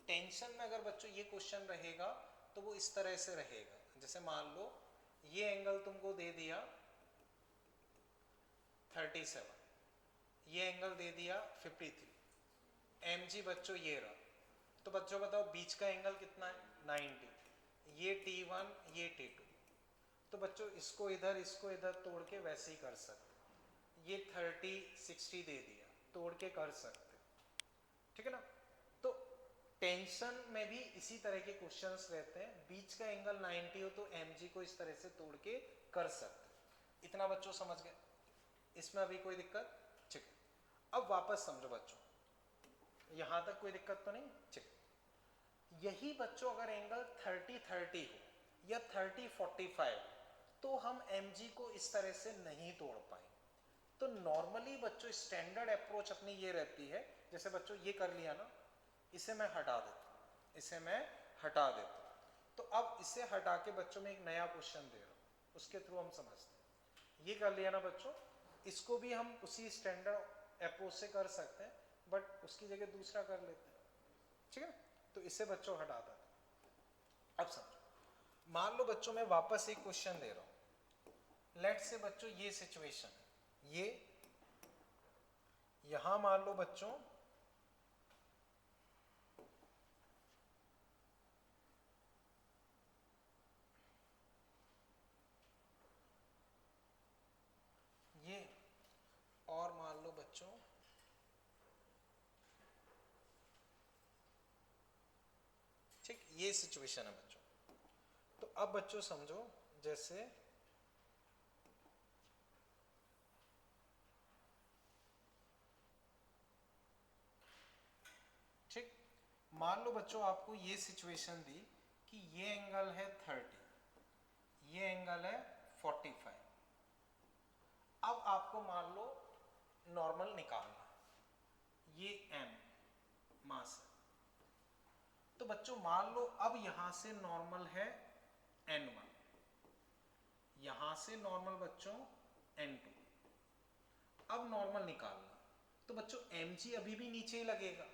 [SPEAKER 1] टेंशन में अगर बच्चों ये क्वेश्चन रहेगा तो वो इस तरह से रहेगा, जैसे मान लो ये एंगल तुमको दे दिया 37, ये एंगल दे दिया 53, mg बच्चों ये रहा। तो बच्चों बताओ बीच का एंगल कितना है? 90। ये T1, ये T2। तो बच्चों इसको इधर तोड़ के वैसे ही कर सकते। ये 30 60 दे दिया, तोड़ के कर सकते, ठीक है ना? तो टेंशन में भी इसी तरह के क्वेश्चंस रहते हैं। बीच का एंगल 90 हो तो mg को इस तरह से तोड़ के कर सकते। इतना बच्चों समझ गए? इसमें अभी कोई दिक्कत? ठीक है, अब वापस समझो बच्चों, यहां तक कोई दिक्कत तो नहीं? ठीक, यही बच्चों अगर एंगल 30 30 हो या 30 45 तो हम mg को इस तरह से नहीं तोड़ पाएंगे। तो नॉर्मली बच्चों स्टैंडर्ड अप्रोच अपनी ये रहती है, जैसे बच्चों ये कर लिया ना, इसे मैं हटा देता हूं, इसे मैं हटा देता हूं। तो अब इसे हटा के बच्चों में एक नया क्वेश्चन दे रहा हूं, उसके थ्रू हम समझते हैं। ये कर लिया ना बच्चों, इसको भी हम उसी स्टैंडर्ड अप्रोच से कर सकते हैं, बट उसकी जगह दूसरा कर लेते हैं, ठीक है? तो इसे बच्चों हटा देते हैं। अब समझो, मान लो बच्चों मैं वापस एक क्वेश्चन दे रहा हूं। लेट से बच्चों ये सिचुएशन है, ये यहां मान लो बच्चों ये, और मान लो बच्चों ठीक, ये सिचुएशन है बच्चों। तो अब बच्चों समझो, जैसे ठीक, मान लो बच्चों आपको ये सिचुएशन दी कि ये एंगल है 30, ये एंगल है 45। अब आपको मान लो नॉर्मल निकालना, ये m मास है। तो बच्चों मान लो अब यहां से नॉर्मल है n1, यहां से नॉर्मल बच्चों n2। अब नॉर्मल निकालना, तो बच्चों mg अभी भी नीचे ही लगेगा,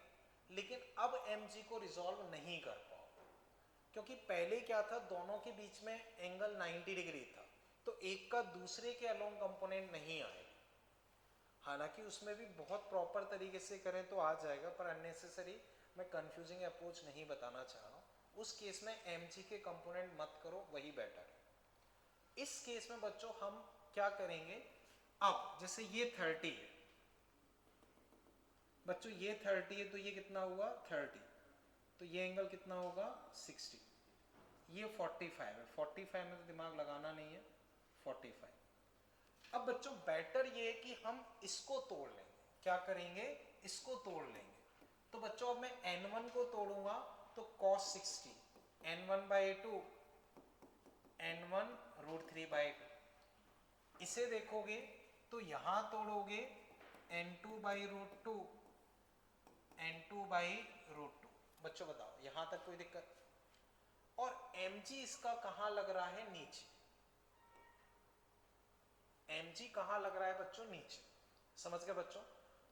[SPEAKER 1] लेकिन अब mg को रिजॉल्व नहीं कर पाओ, क्योंकि पहले क्या था, दोनों के बीच में एंगल 90 डिग्री था, तो एक का दूसरे के अलोंग कंपोनेंट नहीं आएगा। हालांकि उसमें भी बहुत प्रॉपर तरीके से करें तो आ जाएगा, पर अननेसेसरी मैं कंफ्यूजिंग अप्रोच नहीं बताना चाह रहा हूँ। उस केस में mg के कंपोनेंट मत करो, वही बेटर है। इस केस में बच्चों हम क्या करेंगे, अब जैसे ये 30 है बच्चों, ये 30 है तो ये कितना हुआ 30, तो ये एंगल कितना होगा 60। ये 45 है, 45 में तो दिमाग लगाना नहीं है, 45। अब बच्चों बेटर ये है कि हम इसको तोड़ लेंगे। क्या करेंगे, इसको तोड़ लेंगे। तो बच्चों अब मैं n1 को तोड़ूंगा तो cos 60, n1/2, n1 √3/2। इसे देखोगे तो यहां तोड़ोगे n2/√2, n2/√2। बच्चों बताओ यहां तक कोई दिक्कत? और mg इसका कहां लग रहा है, नीचे। mg कहाँ लग रहा है बच्चों, नीचे, समझ गए बच्चों।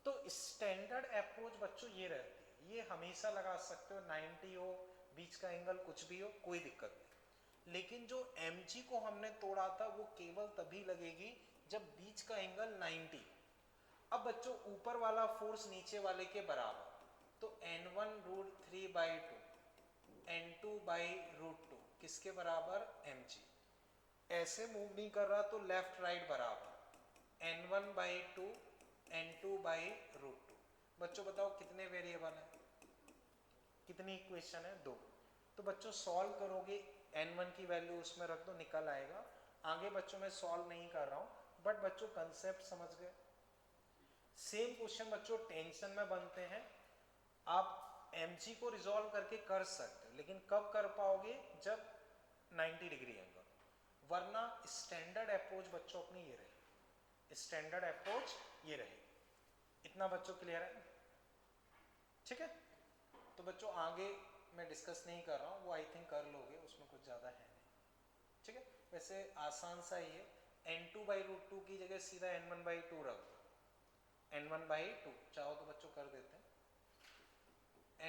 [SPEAKER 1] तो स्टैंडर्ड अप्रोच बच्चों ये रहती है, ये हमेशा लगा सकते हो, 90 हो, बीच का एंगल कुछ भी हो, कोई दिक्कत नहीं। लेकिन जो mg को हमने तोड़ा था वो केवल तभी लगेगी जब बीच का एंगल 90। अब बच्चों ऊपर वाला फोर्स नीचे वाले के बराबर, तो n1√3/2 n2/√2 किसके बराबर, mg। ऐसे मूव नहीं कर रहा तो लेफ्ट राइट बराबर n1/2 n2/√2। बच्चों बताओ कितने वेरिएबल है, कितनी इक्वेशन है, 2। तो बच्चों सॉल्व करोगे, n1 की वैल्यू उसमें रख दो, निकल आएगा। आगे बच्चों मैं सॉल्व नहीं कर रहा हूं, बट बच्चों कंसेप्ट समझ गए। सेम क्वेश्चन बच्चों टेंशन में बनते हैं, आप mg को रिजॉल्व करके कर सकते हो, लेकिन कब कर पाओगे, जब 90 डिग्री एंगल, वरना स्टैंडर्ड अप्रोच बच्चों अपनी ये रही, स्टैंडर्ड अप्रोच ये रही। इतना बच्चों क्लियर है, ठीक है। तो बच्चों आगे मैं डिस्कस नहीं कर रहा हूँ, वो आई थिंक कर लोगे, उसमें कुछ ज़्यादा है नहीं, ठीक है। वैसे आसान सा ही है, n2/√2 की जगह सीधा n1/2 रख दो, n1/2 चाहो तो बच्चों कर देते हैं,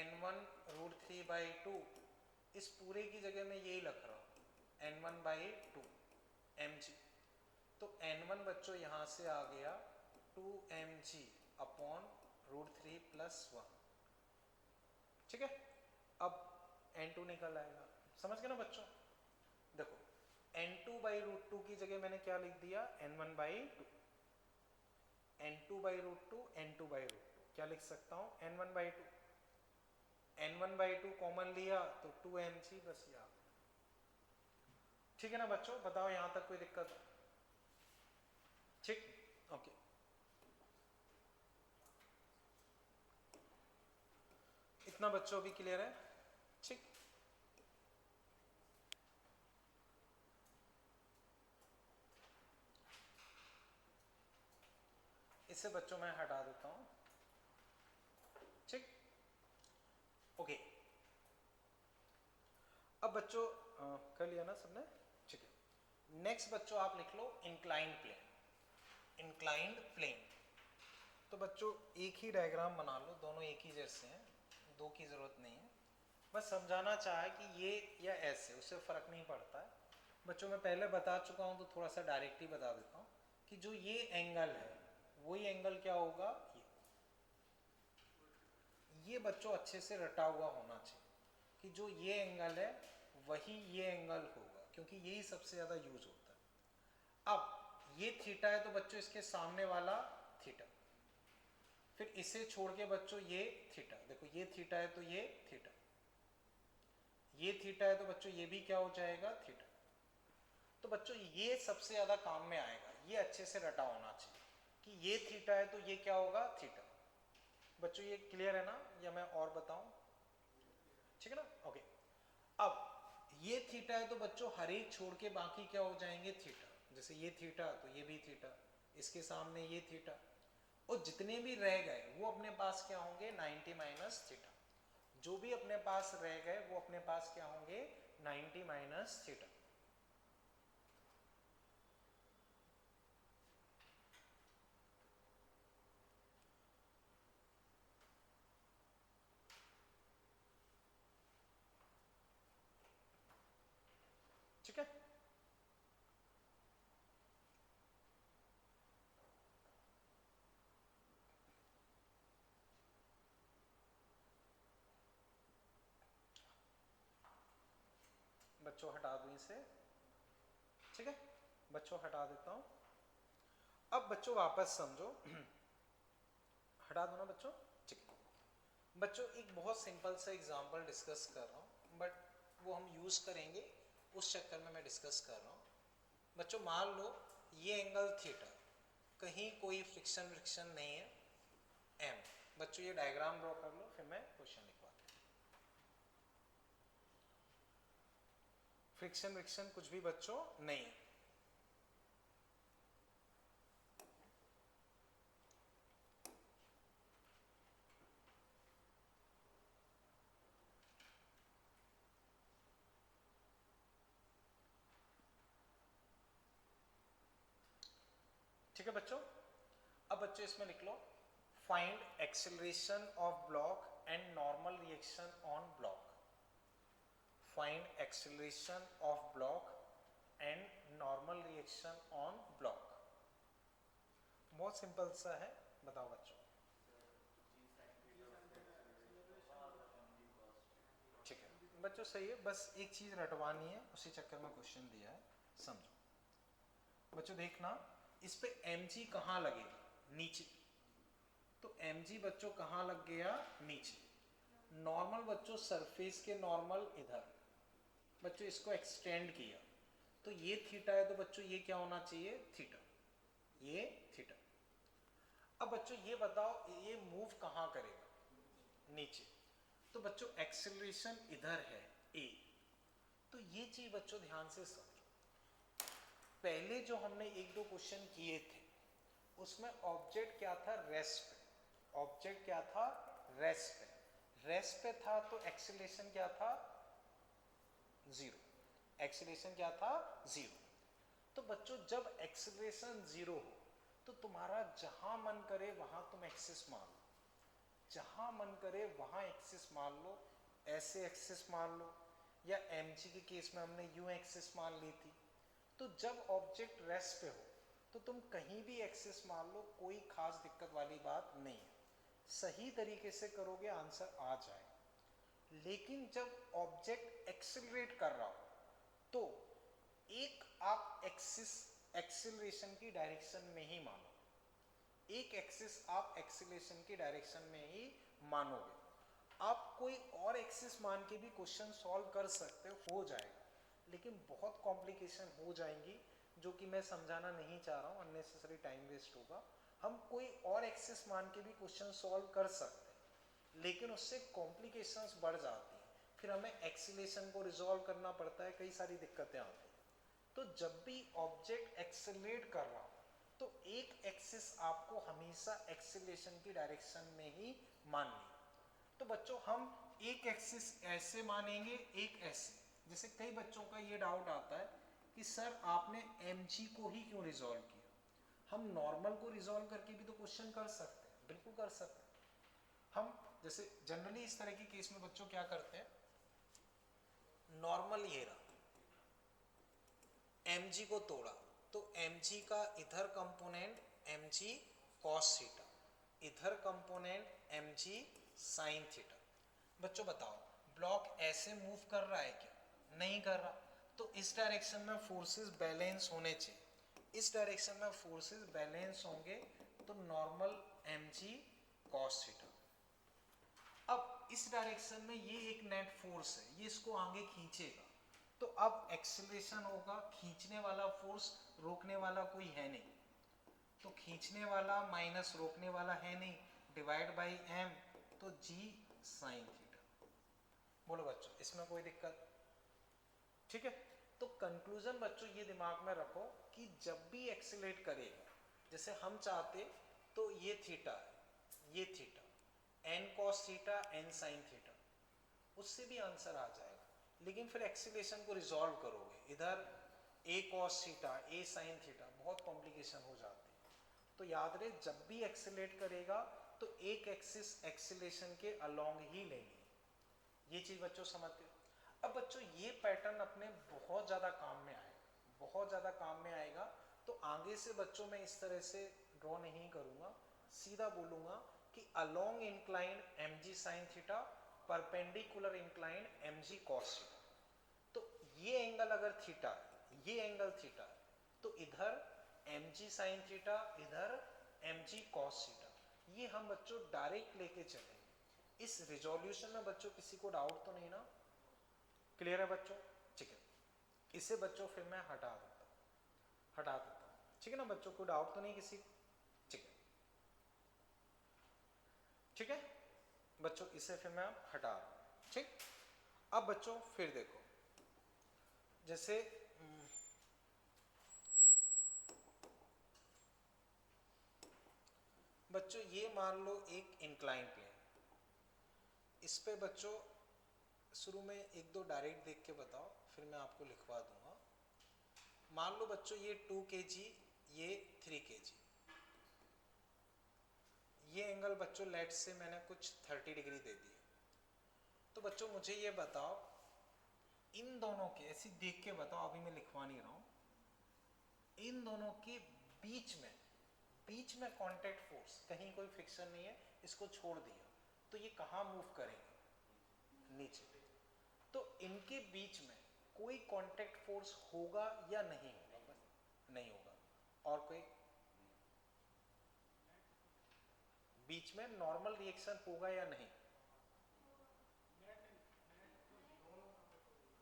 [SPEAKER 1] n1√3/2 इस पूरे की जगह मैं यही रख रहा हूँ, n1/2 mg। तो n1 बच्चों यहाँ से आ गया 2mg अपॉन √3 + 1, ठीक है। अब n2 निकल आएगा, समझ गए ना बच्चों। देखो n2/√2 की जगह मैंने क्या लिख दिया, n1/2, n2/√2 n2/√2 क्या लिख सकता हूँ, n1/2, n1/2 कॉमन लिया तो 2mg बस यार, ठीक है ना बच्चों। बताओ यहां तक कोई दिक्कत, ठीक, ओके। इतना बच्चों अभी क्लियर है, ठीक। इसे बच्चों मैं हटा देता हूं, ठीक, ओके। अब बच्चों कर लिया ना सबने, ठीक है। नेक्स्ट बच्चों आप लिख लो इंक्लाइंड प्लेन, इंक्लाइंड प्लेन। तो बच्चों एक ही डायग्राम बना लो, दोनों एक ही जैसे हैं, दो की जरूरत नहीं है। बस समझाना चाहे कि ये या ऐसे, उससे फर्क नहीं पड़ता है बच्चों। मैं पहले बता चुका हूं तो थोड़ा सा डायरेक्ट ही बता देता हूं कि जो ये एंगल है वही एंगल क्या होगा, ये बच्चों अच्छे से रटा हुआ होना चाहिए कि जो ये एंगल है वही ये एंगल होगा, क्योंकि यही सबसे ज्यादा यूज होता है। अब ये थीटा है तो बच्चों इसके सामने वाला थीटा, फिर इसे छोड़ के बच्चों ये थीटा, देखो ये थीटा है तो ये थीटा, ये थीटा है तो बच्चों ये भी क्या हो जाएगा, थीटा। तो बच्चों ये सबसे ज्यादा काम में आएगा, ये अच्छे से रटा होना चाहिए कि ये थीटा है तो ये क्या होगा, थीटा। बच्चों ये क्लियर है ना, या मैं और बताऊं, ठीक है ना, ओके। अब ये थीटा है तो बच्चों हर एक छोड़ के बाकी क्या हो जाएंगे, थीटा। जैसे ये थीटा तो ये भी थीटा, इसके सामने ये थीटा, और जितने भी रह गए वो अपने पास क्या होंगे, 90 - थीटा। जो भी अपने पास रह गए वो अपने पास क्या होंगे, 90 - थीटा। ठीक है, बच्चों हटा दूं इसे, ठीक है बच्चों हटा देता हूं। अब बच्चों वापस समझो, हटा दो ना बच्चों, ठीक है। बच्चों एक बहुत सिंपल सा एग्जांपल डिस्कस कर रहा हूं, बट वो हम यूज करेंगे, उस चक्कर में मैं डिस्कस कर रहा हूं। बच्चों मान लो ये एंगल थीटा, कहीं कोई फ्रिक्शन नहीं है, एम। बच्चों ये डायग्राम ड्रॉ कर लो, फिर मैं क्वेश्चन लिखवाता हूं। फ्रिक्शन कुछ भी बच्चों नहीं है, ठीक है बच्चों। अब बच्चों इसमें लिख लो find acceleration of block and normal reaction on block. Find acceleration of block and normal reaction on block. बहुत सिंपल सा है, बताओ बच्चों। ठीक है बच्चों, सही है, बस एक चीज रटवानी है, उसी चक्कर में क्वेश्चन दिया है, समझो बच्चों। देखना इस पे mg कहाँ लगेगी, नीचे। तो mg बच्चों कहाँ लग गया, नीचे। नॉर्मल बच्चों सरफेस के नॉर्मल इधर, बच्चों इसको एक्सटेंड किया तो ये थीटा है, तो बच्चों ये क्या होना चाहिए, थीटा, ये थीटा। अब बच्चों ये बताओ ये मूव कहाँ करेगा, नीचे। तो बच्चों एक्सेलरेशन इधर है a, तो ये चीज बच्चों ध्यान से समझो। पहले जो हमने एक दो क्वेश्चन किए थे उसमें ऑब्जेक्ट क्या था, रेस्ट पे। ऑब्जेक्ट क्या था, रेस्ट पे। रेस्ट पे था तो एक्सेलरेशन क्या था, जीरो। एक्सेलरेशन क्या था, जीरो। तो बच्चों जब एक्सेलरेशन जीरो हो तो तुम्हारा जहां मन करे वहां तुम एक्सिस मान लो, जहां मन करे वहां एक्सिस मान लो। ऐसे एक्सिस मान लो, या mg के केस में हमने यू एक्सिस मान ली थी। तो जब ऑब्जेक्ट रेस्ट पे हो तो तुम कहीं भी एक्सिस मान लो, कोई खास दिक्कत वाली बात नहीं है। सही तरीके से करोगे आंसर आ जाएगा। लेकिन जब ऑब्जेक्ट एक्सेलरेट कर रहा हो तो एक आप एक्सिस एक्सेलरेशन की डायरेक्शन में ही मानो, एक एक्सिस आप एक्सेलरेशन की डायरेक्शन में ही मानोगे। आप कोई और एक्सिस मान के भी क्वेश्चन सॉल्व कर सकते हो जाएगा, लेकिन बहुत कॉम्प्लिकेशन हो जाएंगी जो कि मैं समझाना नहीं चाह रहा हूँ, अननेसेसरी टाइम वेस्ट होगा। हम कोई और एक्सिस मान के भी क्वेश्चन सॉल्व कर सकते हैं, लेकिन उससे कॉम्प्लिकेशंस बढ़ जाती हैं, फिर हमें एक्सेलरेशन को रिजॉल्व करना पड़ता है, कई सारी दिक्कतें आती हैं। तो जब भी ऑब्जेक्ट एक्सेलरेट कर रहा हो तो एक एक्सिस आपको हमेशा एक्सेलरेशन की डायरेक्शन में ही माननी। तो बच्चों हम एक एक्सिस ऐसे मानेंगे, एक ऐसे। जैसे कई बच्चों का ये डाउट आता है कि सर आपने mg को ही क्यों रिजॉल्व किया, हम नॉर्मल को रिजॉल्व करके भी तो क्वेश्चन कर सकते हैं, बिल्कुल कर सकते हैं। हम जैसे जनरली इस तरह के केस में बच्चों क्या करते हैं, नॉर्मल ये रहा, mg को तोड़ा तो mg का इधर कंपोनेंट mg cos थीटा, इधर कंपोनेंट mg sin थीटा। बच्चों बताओ ब्लॉक ऐसे मूव कर रहा है क्या, नहीं कर रहा। तो इस डायरेक्शन में फोर्सेस बैलेंस होने चाहिए, इस डायरेक्शन में फोर्सेस बैलेंस होंगे तो नॉर्मल mg cos थीटा। अब इस डायरेक्शन में ये एक नेट फोर्स है, ये इसको आगे खींचेगा, तो अब एक्सेलरेशन होगा, खींचने वाला फोर्स, रोकने वाला कोई है नहीं, तो खींचने वाला माइनस रोकने वाला है नहीं, डिवाइड बाई m, तो g sin थीटा। बोलो बच्चों इसमें कोई दिक्कत, ठीक है। तो कंक्लूजन बच्चों ये दिमाग में रखो कि जब भी एक्सेलरेट करेगा, जैसे हम चाहते तो ये थीटा है, ये theta, n cos theta n sin theta, उससे भी आंसर आ जाएगा। लेकिन फिर एक्सेलरेशन को रिजॉल्व करोगे, इधर a cos theta a sin theta, बहुत कॉम्प्लिकेशन हो जाती है। तो याद रहे जब भी एक्सेलरेट करेगा तो एक एक्सिस एक्सेलरेशन के अलोंग ही लेंगे, ये चीज बच्चों समझते हो। अब बच्चों ये पैटर्न अपने बहुत ज्यादा काम में आएगा, बहुत ज्यादा काम में आएगा। तो आगे से बच्चों मैं इस तरह से ड्रॉ नहीं करूंगा, सीधा बोलूंगा कि along inclined mg sin theta, perpendicular inclined mg cos theta. तो ये एंगल अगर थीटा है, ये एंगल थीटा है, तो इधर mg sin थीटा, इधर mg cos थीटा, ये हम बच्चों डायरेक्ट लेके चलेंगे। इस रिजोल्यूशन में बच्चों किसी को डाउट तो नहीं ना, क्लियर है बच्चों, ठीक है। इसे बच्चों फिर मैं हटा देता हूँ, ठीक है ना बच्चों, कोई डाउट तो नहीं किसी को, ठीक है, ठीक है बच्चों, इसे फिर मैं हटा रहा हूँ, ठीक। अब बच्चों फिर देखो, जैसे बच्चों ये मान लो एक इंक्लाइन प्लेन, इस पे बच्चों शुरू में एक दो डायरेक्ट देख के बताओ, फिर मैं आपको लिखवा दूंगा। मान लो बच्चों ये 2 kg, ये 3 kg, ये एंगल बच्चों लेट से मैंने कुछ 30 डिग्री दे दी। तो बच्चों मुझे ये बताओ, इन दोनों के ऐसे देख के बताओ, अभी मैं लिखवा नहीं रहा हूं, इन दोनों के बीच में कांटेक्ट फोर्स, कहीं कोई फ्रिक्शन नहीं है, इसको छोड़ दिया, तो ये कहाँ मूव करेंगे? नीचे। तो इनके बीच में कोई कांटेक्ट फोर्स होगा या नहीं होगा? नहीं होगा। और कोई बीच में नॉर्मल रिएक्शन होगा या नहीं?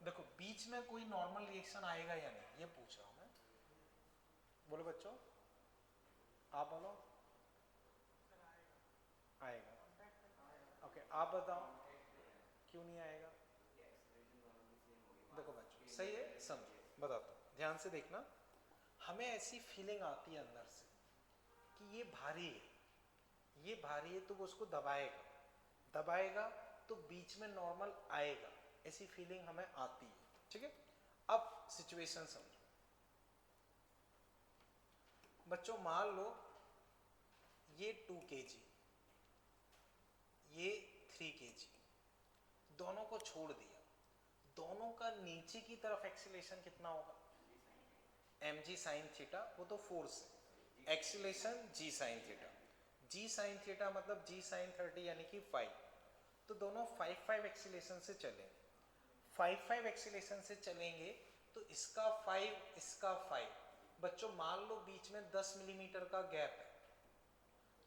[SPEAKER 1] देखो बीच में कोई नॉर्मल रिएक्शन आएगा या नहीं, ये पूछ रहा हूं मैं। बोलो बच्चों, आप बोलो। आएगा। ओके, आप बताओ क्यों नहीं आएगा? देखो बच्चों सही है, समझो बताता हूँ, ध्यान से देखना। हमें ऐसी फीलिंग आती है अंदर से कि ये भारी है, ये भारी है, तो वो उसको दबाएगा, दबाएगा तो बीच में नॉर्मल आएगा, ऐसी फीलिंग हमें आती है। ठीक है, अब सिचुएशन समझो बच्चों। मान लो ये 2 kg, ये 3 kg, दोनों को छोड़ दिया, दोनों का नीचे की तरफ एक्सीलरेशन कितना होगा? mg sin थीटा, वो तो फोर्स है, acceleration g sin theta, g sin theta मतलब g sin 30 यानी कि 5। तो दोनों 5 एक्सीलरेशन से चलेंगे, 5 एक्सीलरेशन से चलेंगे, तो इसका 5 इसका 5। बच्चों मान लो बीच में 10 मिलीमीटर का गैप है,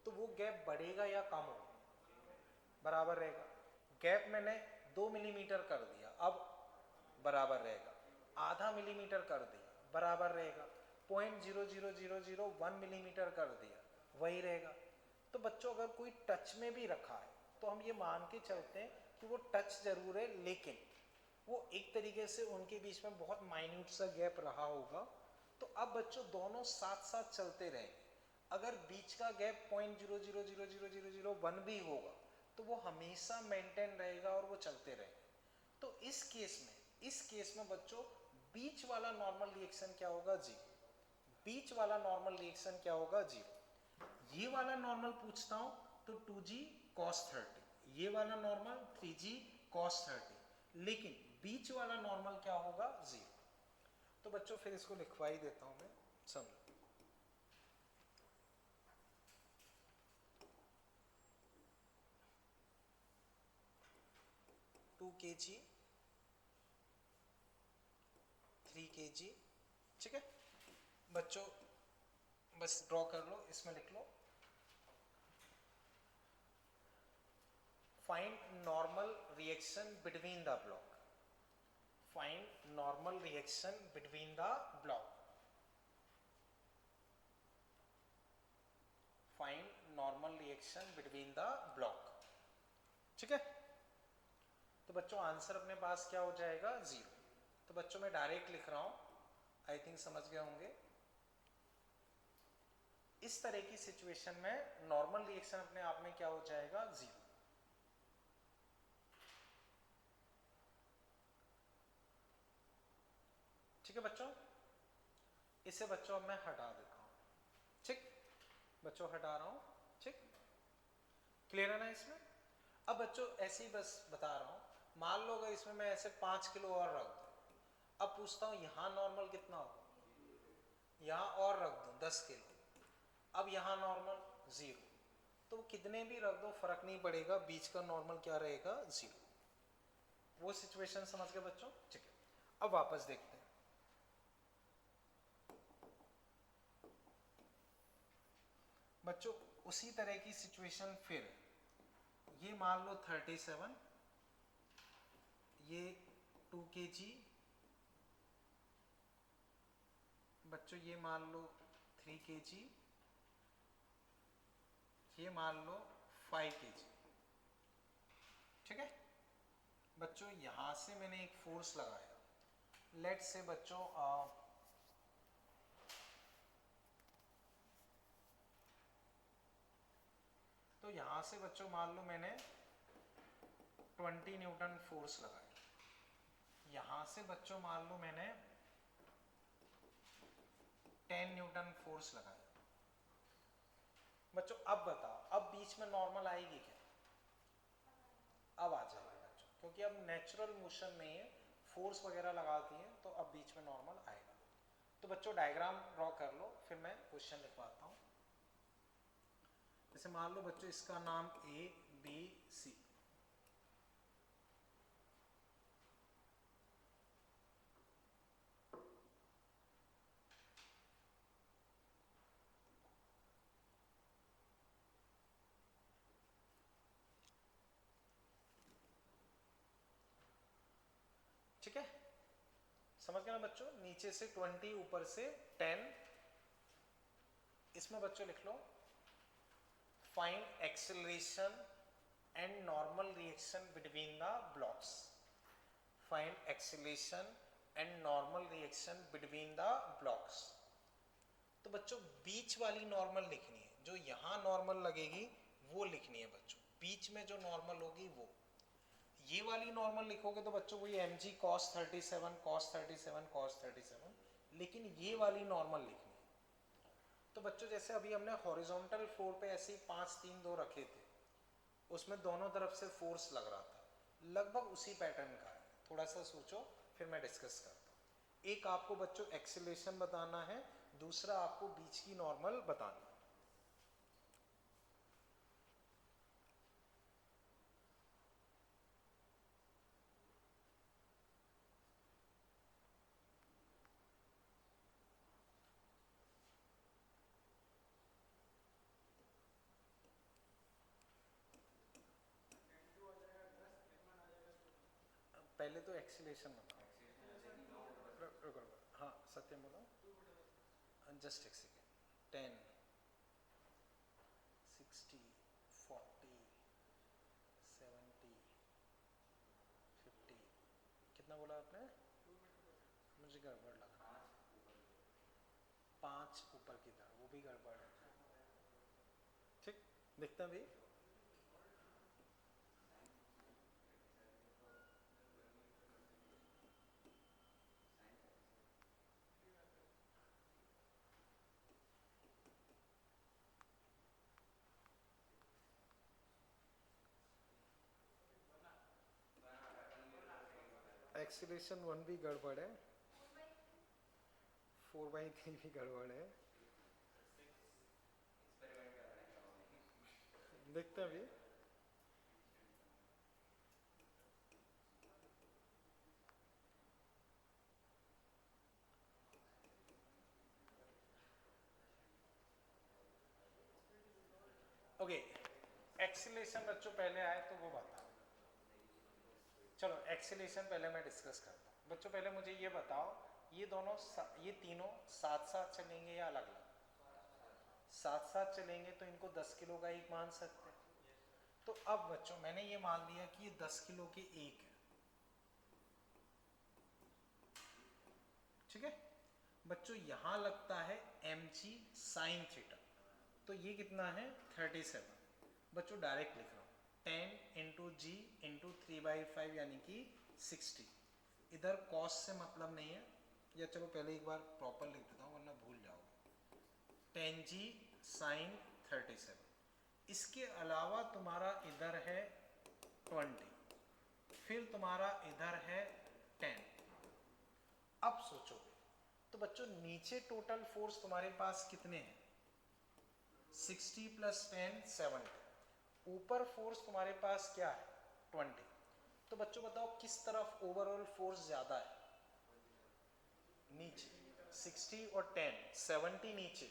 [SPEAKER 1] तो वो गैप बढ़ेगा या कम होगा? बराबर रहेगा। गैप मैंने 2 मिलीमीटर कर दिया, अब बराबर रहेगा। आधा मिलीमीटर कर दिया, बराबर रहेगा। 0.00001 मिलीमीटर कर दिया, वही रहेगा। तो बच्चों अगर कोई टच में भी रखा है तो हम ये मान के चलते हैं कि वो टच जरूर है, लेकिन वो एक तरीके से उनके बीच में बहुत माइन्यूट सा गैप रहा होगा। तो अब बच्चों दोनों साथ साथ चलते रहेंगे। अगर बीच का गैप 0.0000001 भी होगा तो वो हमेशा मेंटेन रहेगा और वो चलते रहेंगे। तो इस केस में बच्चों बीच वाला नॉर्मल रिएक्शन क्या होगा? जीरो। बीच वाला नॉर्मल रिएक्शन क्या होगा? जीरो। ये वाला नॉर्मल पूछता हूं तो 2g cos 30, ये वाला नॉर्मल 3g cos 30, लेकिन बीच वाला नॉर्मल क्या होगा? जीरो। तो बच्चों फिर इसको लिखवा ही देता हूं मैं, समझो। टू kg 3 kg, ठीक है बच्चों, बस ड्रॉ कर लो, इसमें लिख लो find normal reaction between the block. Find normal reaction between the block. Find normal reaction between the block. ठीक है, तो बच्चों आंसर अपने पास क्या हो जाएगा? जीरो। तो बच्चों मैं डायरेक्ट लिख रहा हूं, आई थिंक समझ गए होंगे। इस तरह की सिचुएशन में नॉर्मल रिएक्शन अपने आप में क्या हो जाएगा? जीरो। ठीक है बच्चों, इसे बच्चों अब मैं हटा देता हूं। ठीक बच्चों, हटा रहा हूं। ठीक, क्लियर है ना इसमें? अब बच्चों ऐसे ही बस बता रहा हूं, मान लो अगर इसमें मैं ऐसे 5 किलो और रख दूं, अब पूछता हूं यहां नॉर्मल कितना होगा? यहां और रख दूं 10 किलो, अब यहां नॉर्मल जीरो। तो कितने भी रख दो फर्क नहीं पड़ेगा, बीच का नॉर्मल क्या रहेगा? जीरो। वो सिचुएशन समझ गए बच्चों? ठीक है, अब वापस देखते हैं। बच्चों उसी तरह की सिचुएशन फिर, ये मान लो 37, ये 2 kg, बच्चों ये मान लो 3 kg, ये मान लो 5 kg। ठीक है बच्चों, यहां से मैंने एक फोर्स लगाया, लेट से बच्चों तो यहां से बच्चों मान लो मैंने 20 न्यूटन फोर्स लगाया, यहां से बच्चों मान लो मैंने 10 न्यूटन फोर्स लगाया। बच्चों अब बताओ, अब बीच में नॉर्मल आएगी क्या? अब आ जाएगी बच्चों, क्योंकि अब नेचुरल मोशन नहीं है, फोर्स वगैरह लगाती है, तो अब बीच में नॉर्मल आएगा। तो बच्चों डायग्राम ड्रॉ कर लो, फिर मैं क्वेश्चन लिखवाता हूँ। जैसे मान लो बच्चों इसका नाम ए बी सी, ठीक है? समझ गए ना बच्चों? नीचे से 20, ऊपर से 10। इसमें बच्चों लिख लो find acceleration and normal reaction between the blocks. Find acceleration and normal reaction between the blocks. तो बच्चों बीच वाली नॉर्मल लिखनी है, जो यहां नॉर्मल लगेगी वो लिखनी है बच्चों, बीच में जो नॉर्मल होगी वो। ये वाली नॉर्मल लिखोगे तो बच्चों वही M G cos 37 cos 37 cos 37, लेकिन ये वाली नॉर्मल लिखनी है। तो बच्चों जैसे अभी हमने हॉरिजॉन्टल फ्लोर पे ऐसे ही 5 3 2 रखे थे, उसमें दोनों तरफ से फोर्स लग रहा था, लगभग उसी पैटर्न का है। थोड़ा सा सोचो, फिर मैं डिस्कस करता हूँ। एक आपको बच्चों एक्सीलरेशन बताना है, दूसरा आपको बीच की नॉर्मल बताना है। पहले तो एक्सीलरेशन बताओ। रुको रुको, हाँ सत्यम बोलो, जस्ट एक सेकेंड। 10 60 40 70 50, कितना बोला आपने? मुझे गड़बड़ लगा। 5 ऊपर की तरफ, वो भी गड़बड़ है। ठीक, दिखता भी। एक्सीलरेशन 1 भी गड़बड़ है, 4/3 भी गड़बड़ है, देखते भी। ओके, एक्सीलरेशन बच्चों पहले आए तो वो बताओ। चलो एक्सीलरेशन पहले मैं डिस्कस करता हूँ। बच्चों पहले मुझे ये बताओ, ये दोनों ये तीनों साथ साथ चलेंगे या अलग अलग? साथ साथ चलेंगे तो इनको 10 किलो का एक मान सकते हैं। तो अब बच्चों मैंने ये मान लिया कि ये 10 किलो के एक है, ठीक है? बच्चों यहां लगता है mg साइन थीटा, तो ये कितना है 37। बच्चों डायरेक्ट लिख रहा हूँ 10 इंटू जी इंटू 3/5 यानी कि 60। इधर कॉस से मतलब नहीं है, या चलो पहले एक बार प्रॉपर लिख देता हूँ वरना भूल जाओगे। 10g sign 37। इसके अलावा तुम्हारा इधर है 20, फिर तुम्हारा इधर है 10। अब सोचोगे तो बच्चों नीचे टोटल फोर्स तुम्हारे पास कितने हैं? 60 प्लस 10 70। ऊपर फोर्स तुम्हारे पास क्या है? 20। तो बच्चों बताओ किस तरफ ओवरऑल फोर्स ज्यादा है? नीचे। 60 और 10 70 नीचे,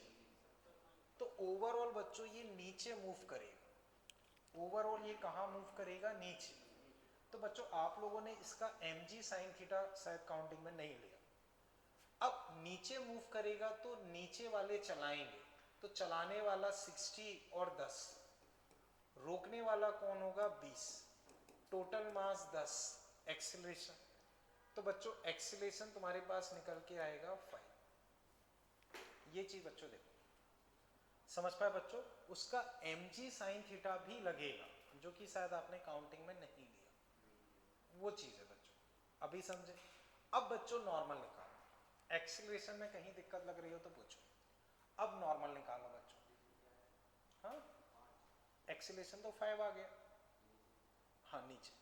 [SPEAKER 1] तो ओवरऑल बच्चों ये नीचे मूव करेगा। ओवरऑल ये कहाँ मूव करेगा? नीचे। तो बच्चों आप लोगों ने इसका mg साइन थीटा शायद काउंटिंग में नहीं लिया। अब नीचे मूव करेगा तो नीचे वाले चलाएंगे, तो चलाने वाला 60 और 10, रोकने वाला कौन होगा? 20। Total mass 10, acceleration. तो बच्चों एक्सीलरेशन तुम्हारे पास निकल के आएगा 5। ये चीज बच्चों देखो, समझ पाए बच्चों? उसका mg साइन थीटा भी लगेगा, जो कि शायद आपने काउंटिंग में नहीं लिया, वो चीज है बच्चों। अभी समझे? अब बच्चों नॉर्मल निकालो। एक्सीलरेशन में कहीं दिक्कत लग रही हो तो पूछो। अब नॉर्मल निकालो बच्चों। हाँ, एक्सीलरेशन तो 5 आ गया। हाँ नीचे,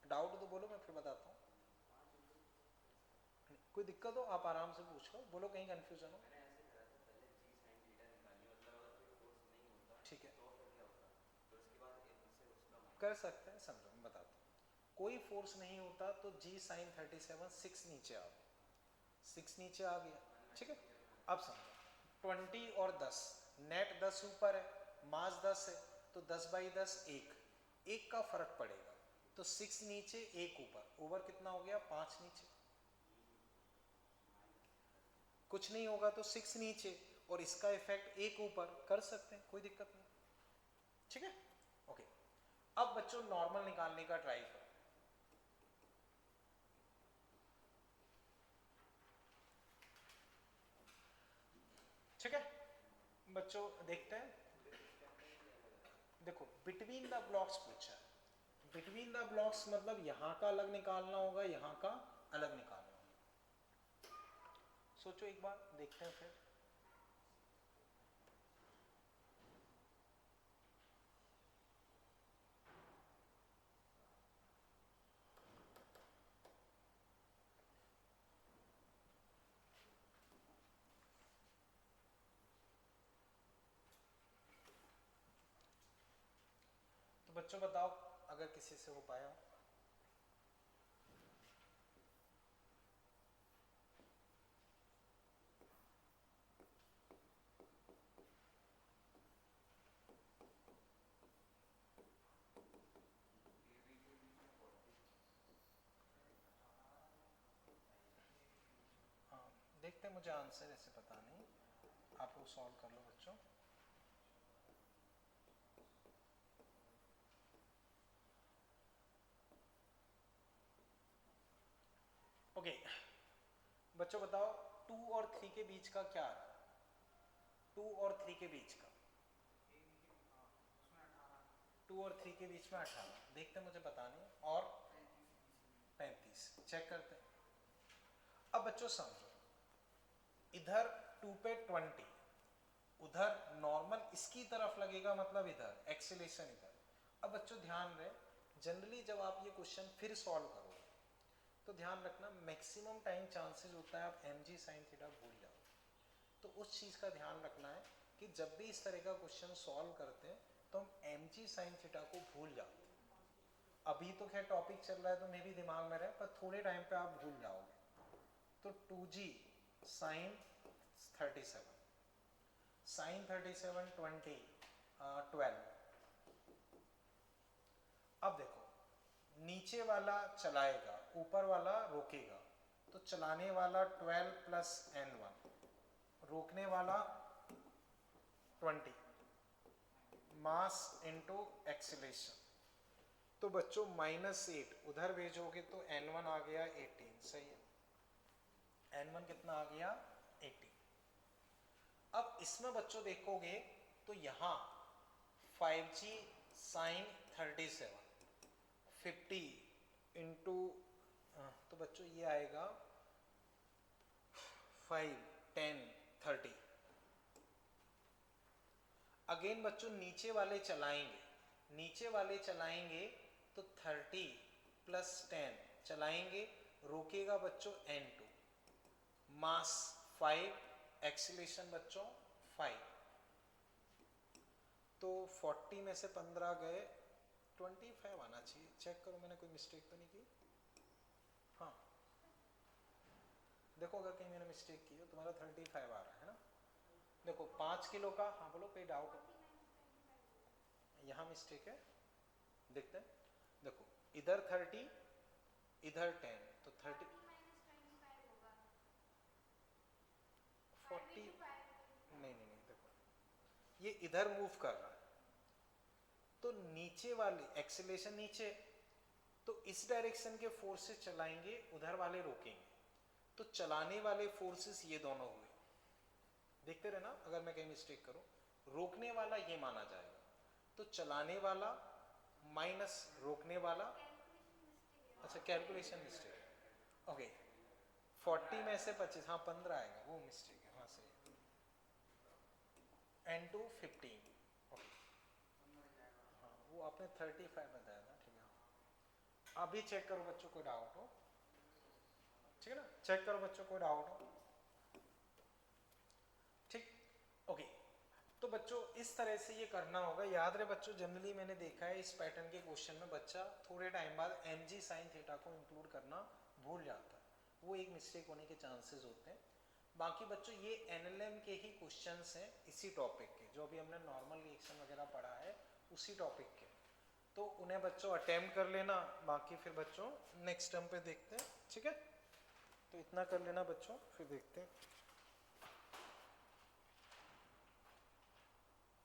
[SPEAKER 1] डाउट तो बोलो, मैं फिर बताता हूँ। कोई दिक्कत हो आप आराम से पूछ लो, बोलो कहीं कंफ्यूजन हो। ठीक है, कर सकते हैं, समझो मैं बताता हूँ। कोई फोर्स नहीं होता तो जी साइन 37 6 नीचे आ गया, 6 नीचे आ गया। ठीक है, अब समझो 20 और 10, नेट 10 ऊपर है, मास 10 है, तो 10/10 एक, एक का फर्क पड़ेगा, तो 6 नीचे 1 ऊपर, ओवर कितना हो गया 5 नीचे। कुछ नहीं होगा तो 6 नीचे और इसका इफेक्ट 1 ऊपर, कर सकते हैं, कोई दिक्कत नहीं। ठीक है, ओके। अब बच्चों नॉर्मल निकालने का ट्राई करो। ठीक है बच्चों, देखते हैं। देखो बिटवीन द ब्लॉक्स पूछा है, बिटवीन द ब्लॉक्स मतलब यहाँ का अलग निकालना होगा, यहाँ का अलग निकालना होगा। सोचो एक बार, देखते हैं फिर। तो बच्चों बताओ अगर किसी से हो पाया हो। हाँ देखते हैं, मुझे आंसर ऐसे पता नहीं, आप लोग सॉल्व कर लो बच्चों। ओके बच्चों बताओ 2 और 3 के बीच का क्या है, 2 और 3 के बीच का, 2 और 3 के बीच में 18, देखते हैं मुझे पता नहीं, और 35, चेक करते हैं। अब बच्चों समझो, इधर 2 पे 20, उधर नॉर्मल इसकी तरफ लगेगा, मतलब इधर एक्सीलरेशन इधर। अब बच्चों ध्यान रहे, जनरली जब आप ये क्वेश्चन फिर सॉल्व करोगे तो ध्यान रखना मैक्सिमम टाइम चांसेस होता है आप mg sin थीटा भूल जाओ। तो उस चीज़ का ध्यान रखना है कि जब भी इस तरह का क्वेश्चन सॉल्व करते हैं तो हम mg sin थीटा को भूल जाते हैं। अभी तो खैर टॉपिक चल रहा है तो मे भी दिमाग में रहे, पर थोड़े टाइम पे आप भूल जाओगे। तो 2g sin 37, sin 37 20 12। अब देखो नीचे वाला चलाएगा, ऊपर वाला रोकेगा, तो चलाने वाला 12 प्लस n1, रोकने वाला 20, मास इनटू एक्सीलरेशन। तो बच्चों -8 उधर भेजोगे तो n1 आ गया 18, सही है, n1 कितना आ गया 18। अब इसमें बच्चों देखोगे तो यहाँ 5g sin 37 50 इंटू, तो बच्चों ये आएगा 5 10 30। अगेन बच्चों नीचे वाले चलाएंगे, नीचे वाले चलाएंगे तो 30 प्लस 10 चलाएंगे, रोकेगा बच्चों n2, मास 5, एक्सीलरेशन बच्चों 5। तो 40 में से 15 गए, 25 आना चाहिए, चेक करो मैंने कोई मिस्टेक तो नहीं की। हाँ देखो अगर कहीं मैंने मिस्टेक की हो, तुम्हारा 35 आ रहा है ना। देखो 5 किलो का, हाँ बोलो कोई डाउट हो, यहाँ मिस्टेक है, देखते हैं। देखो इधर 30 इधर 10, तो 30 40, नहीं नहीं नहीं, देखो ये इधर मूव कर रहा है तो नीचे वाले एक्सीलरेशन नीचे, तो इस डायरेक्शन के फोर्सेस चलाएंगे, उधर वाले रोकेंगे, तो चलाने वाले फोर्सेस ये दोनों हुए। देखते रहना, अगर मैं कहीं मिस्टेक करूं, रोकने वाला ये माना जाएगा, तो चलाने वाला माइनस रोकने वाला, अच्छा कैलकुलेशन मिस्टेक, ओके 40 में से 25, हाँ 15 आएगा, वो मिस्टेक है, हाँ सही, n2 15, वो आपने 35 बताया था, ठीक है। अभी चेक करो बच्चों, कोई डाउट हो, ठीक है ना, चेक करो बच्चों, कोई डाउट हो, ठीक, ओके। तो बच्चों इस तरह से ये करना होगा, याद रहे बच्चों, जनरली मैंने देखा है इस पैटर्न के क्वेश्चन में बच्चा थोड़े टाइम बाद mg sin थीटा को इंक्लूड करना भूल जाता है, वो एक मिस्टेक होने के चांसेस होते हैं। बाकी बच्चों ये एनएलएम के ही क्वेश्चंस हैं, इसी टॉपिक के, जो अभी हमने नॉर्मल रिएक्शन वगैरह पढ़ा है उसी टॉपिक के, तो उन्हें बच्चों अटेम्प्ट कर लेना, बाकी फिर बच्चों नेक्स्ट टर्म पे देखते हैं, ठीक है। तो इतना कर लेना बच्चों, फिर देखते हैं।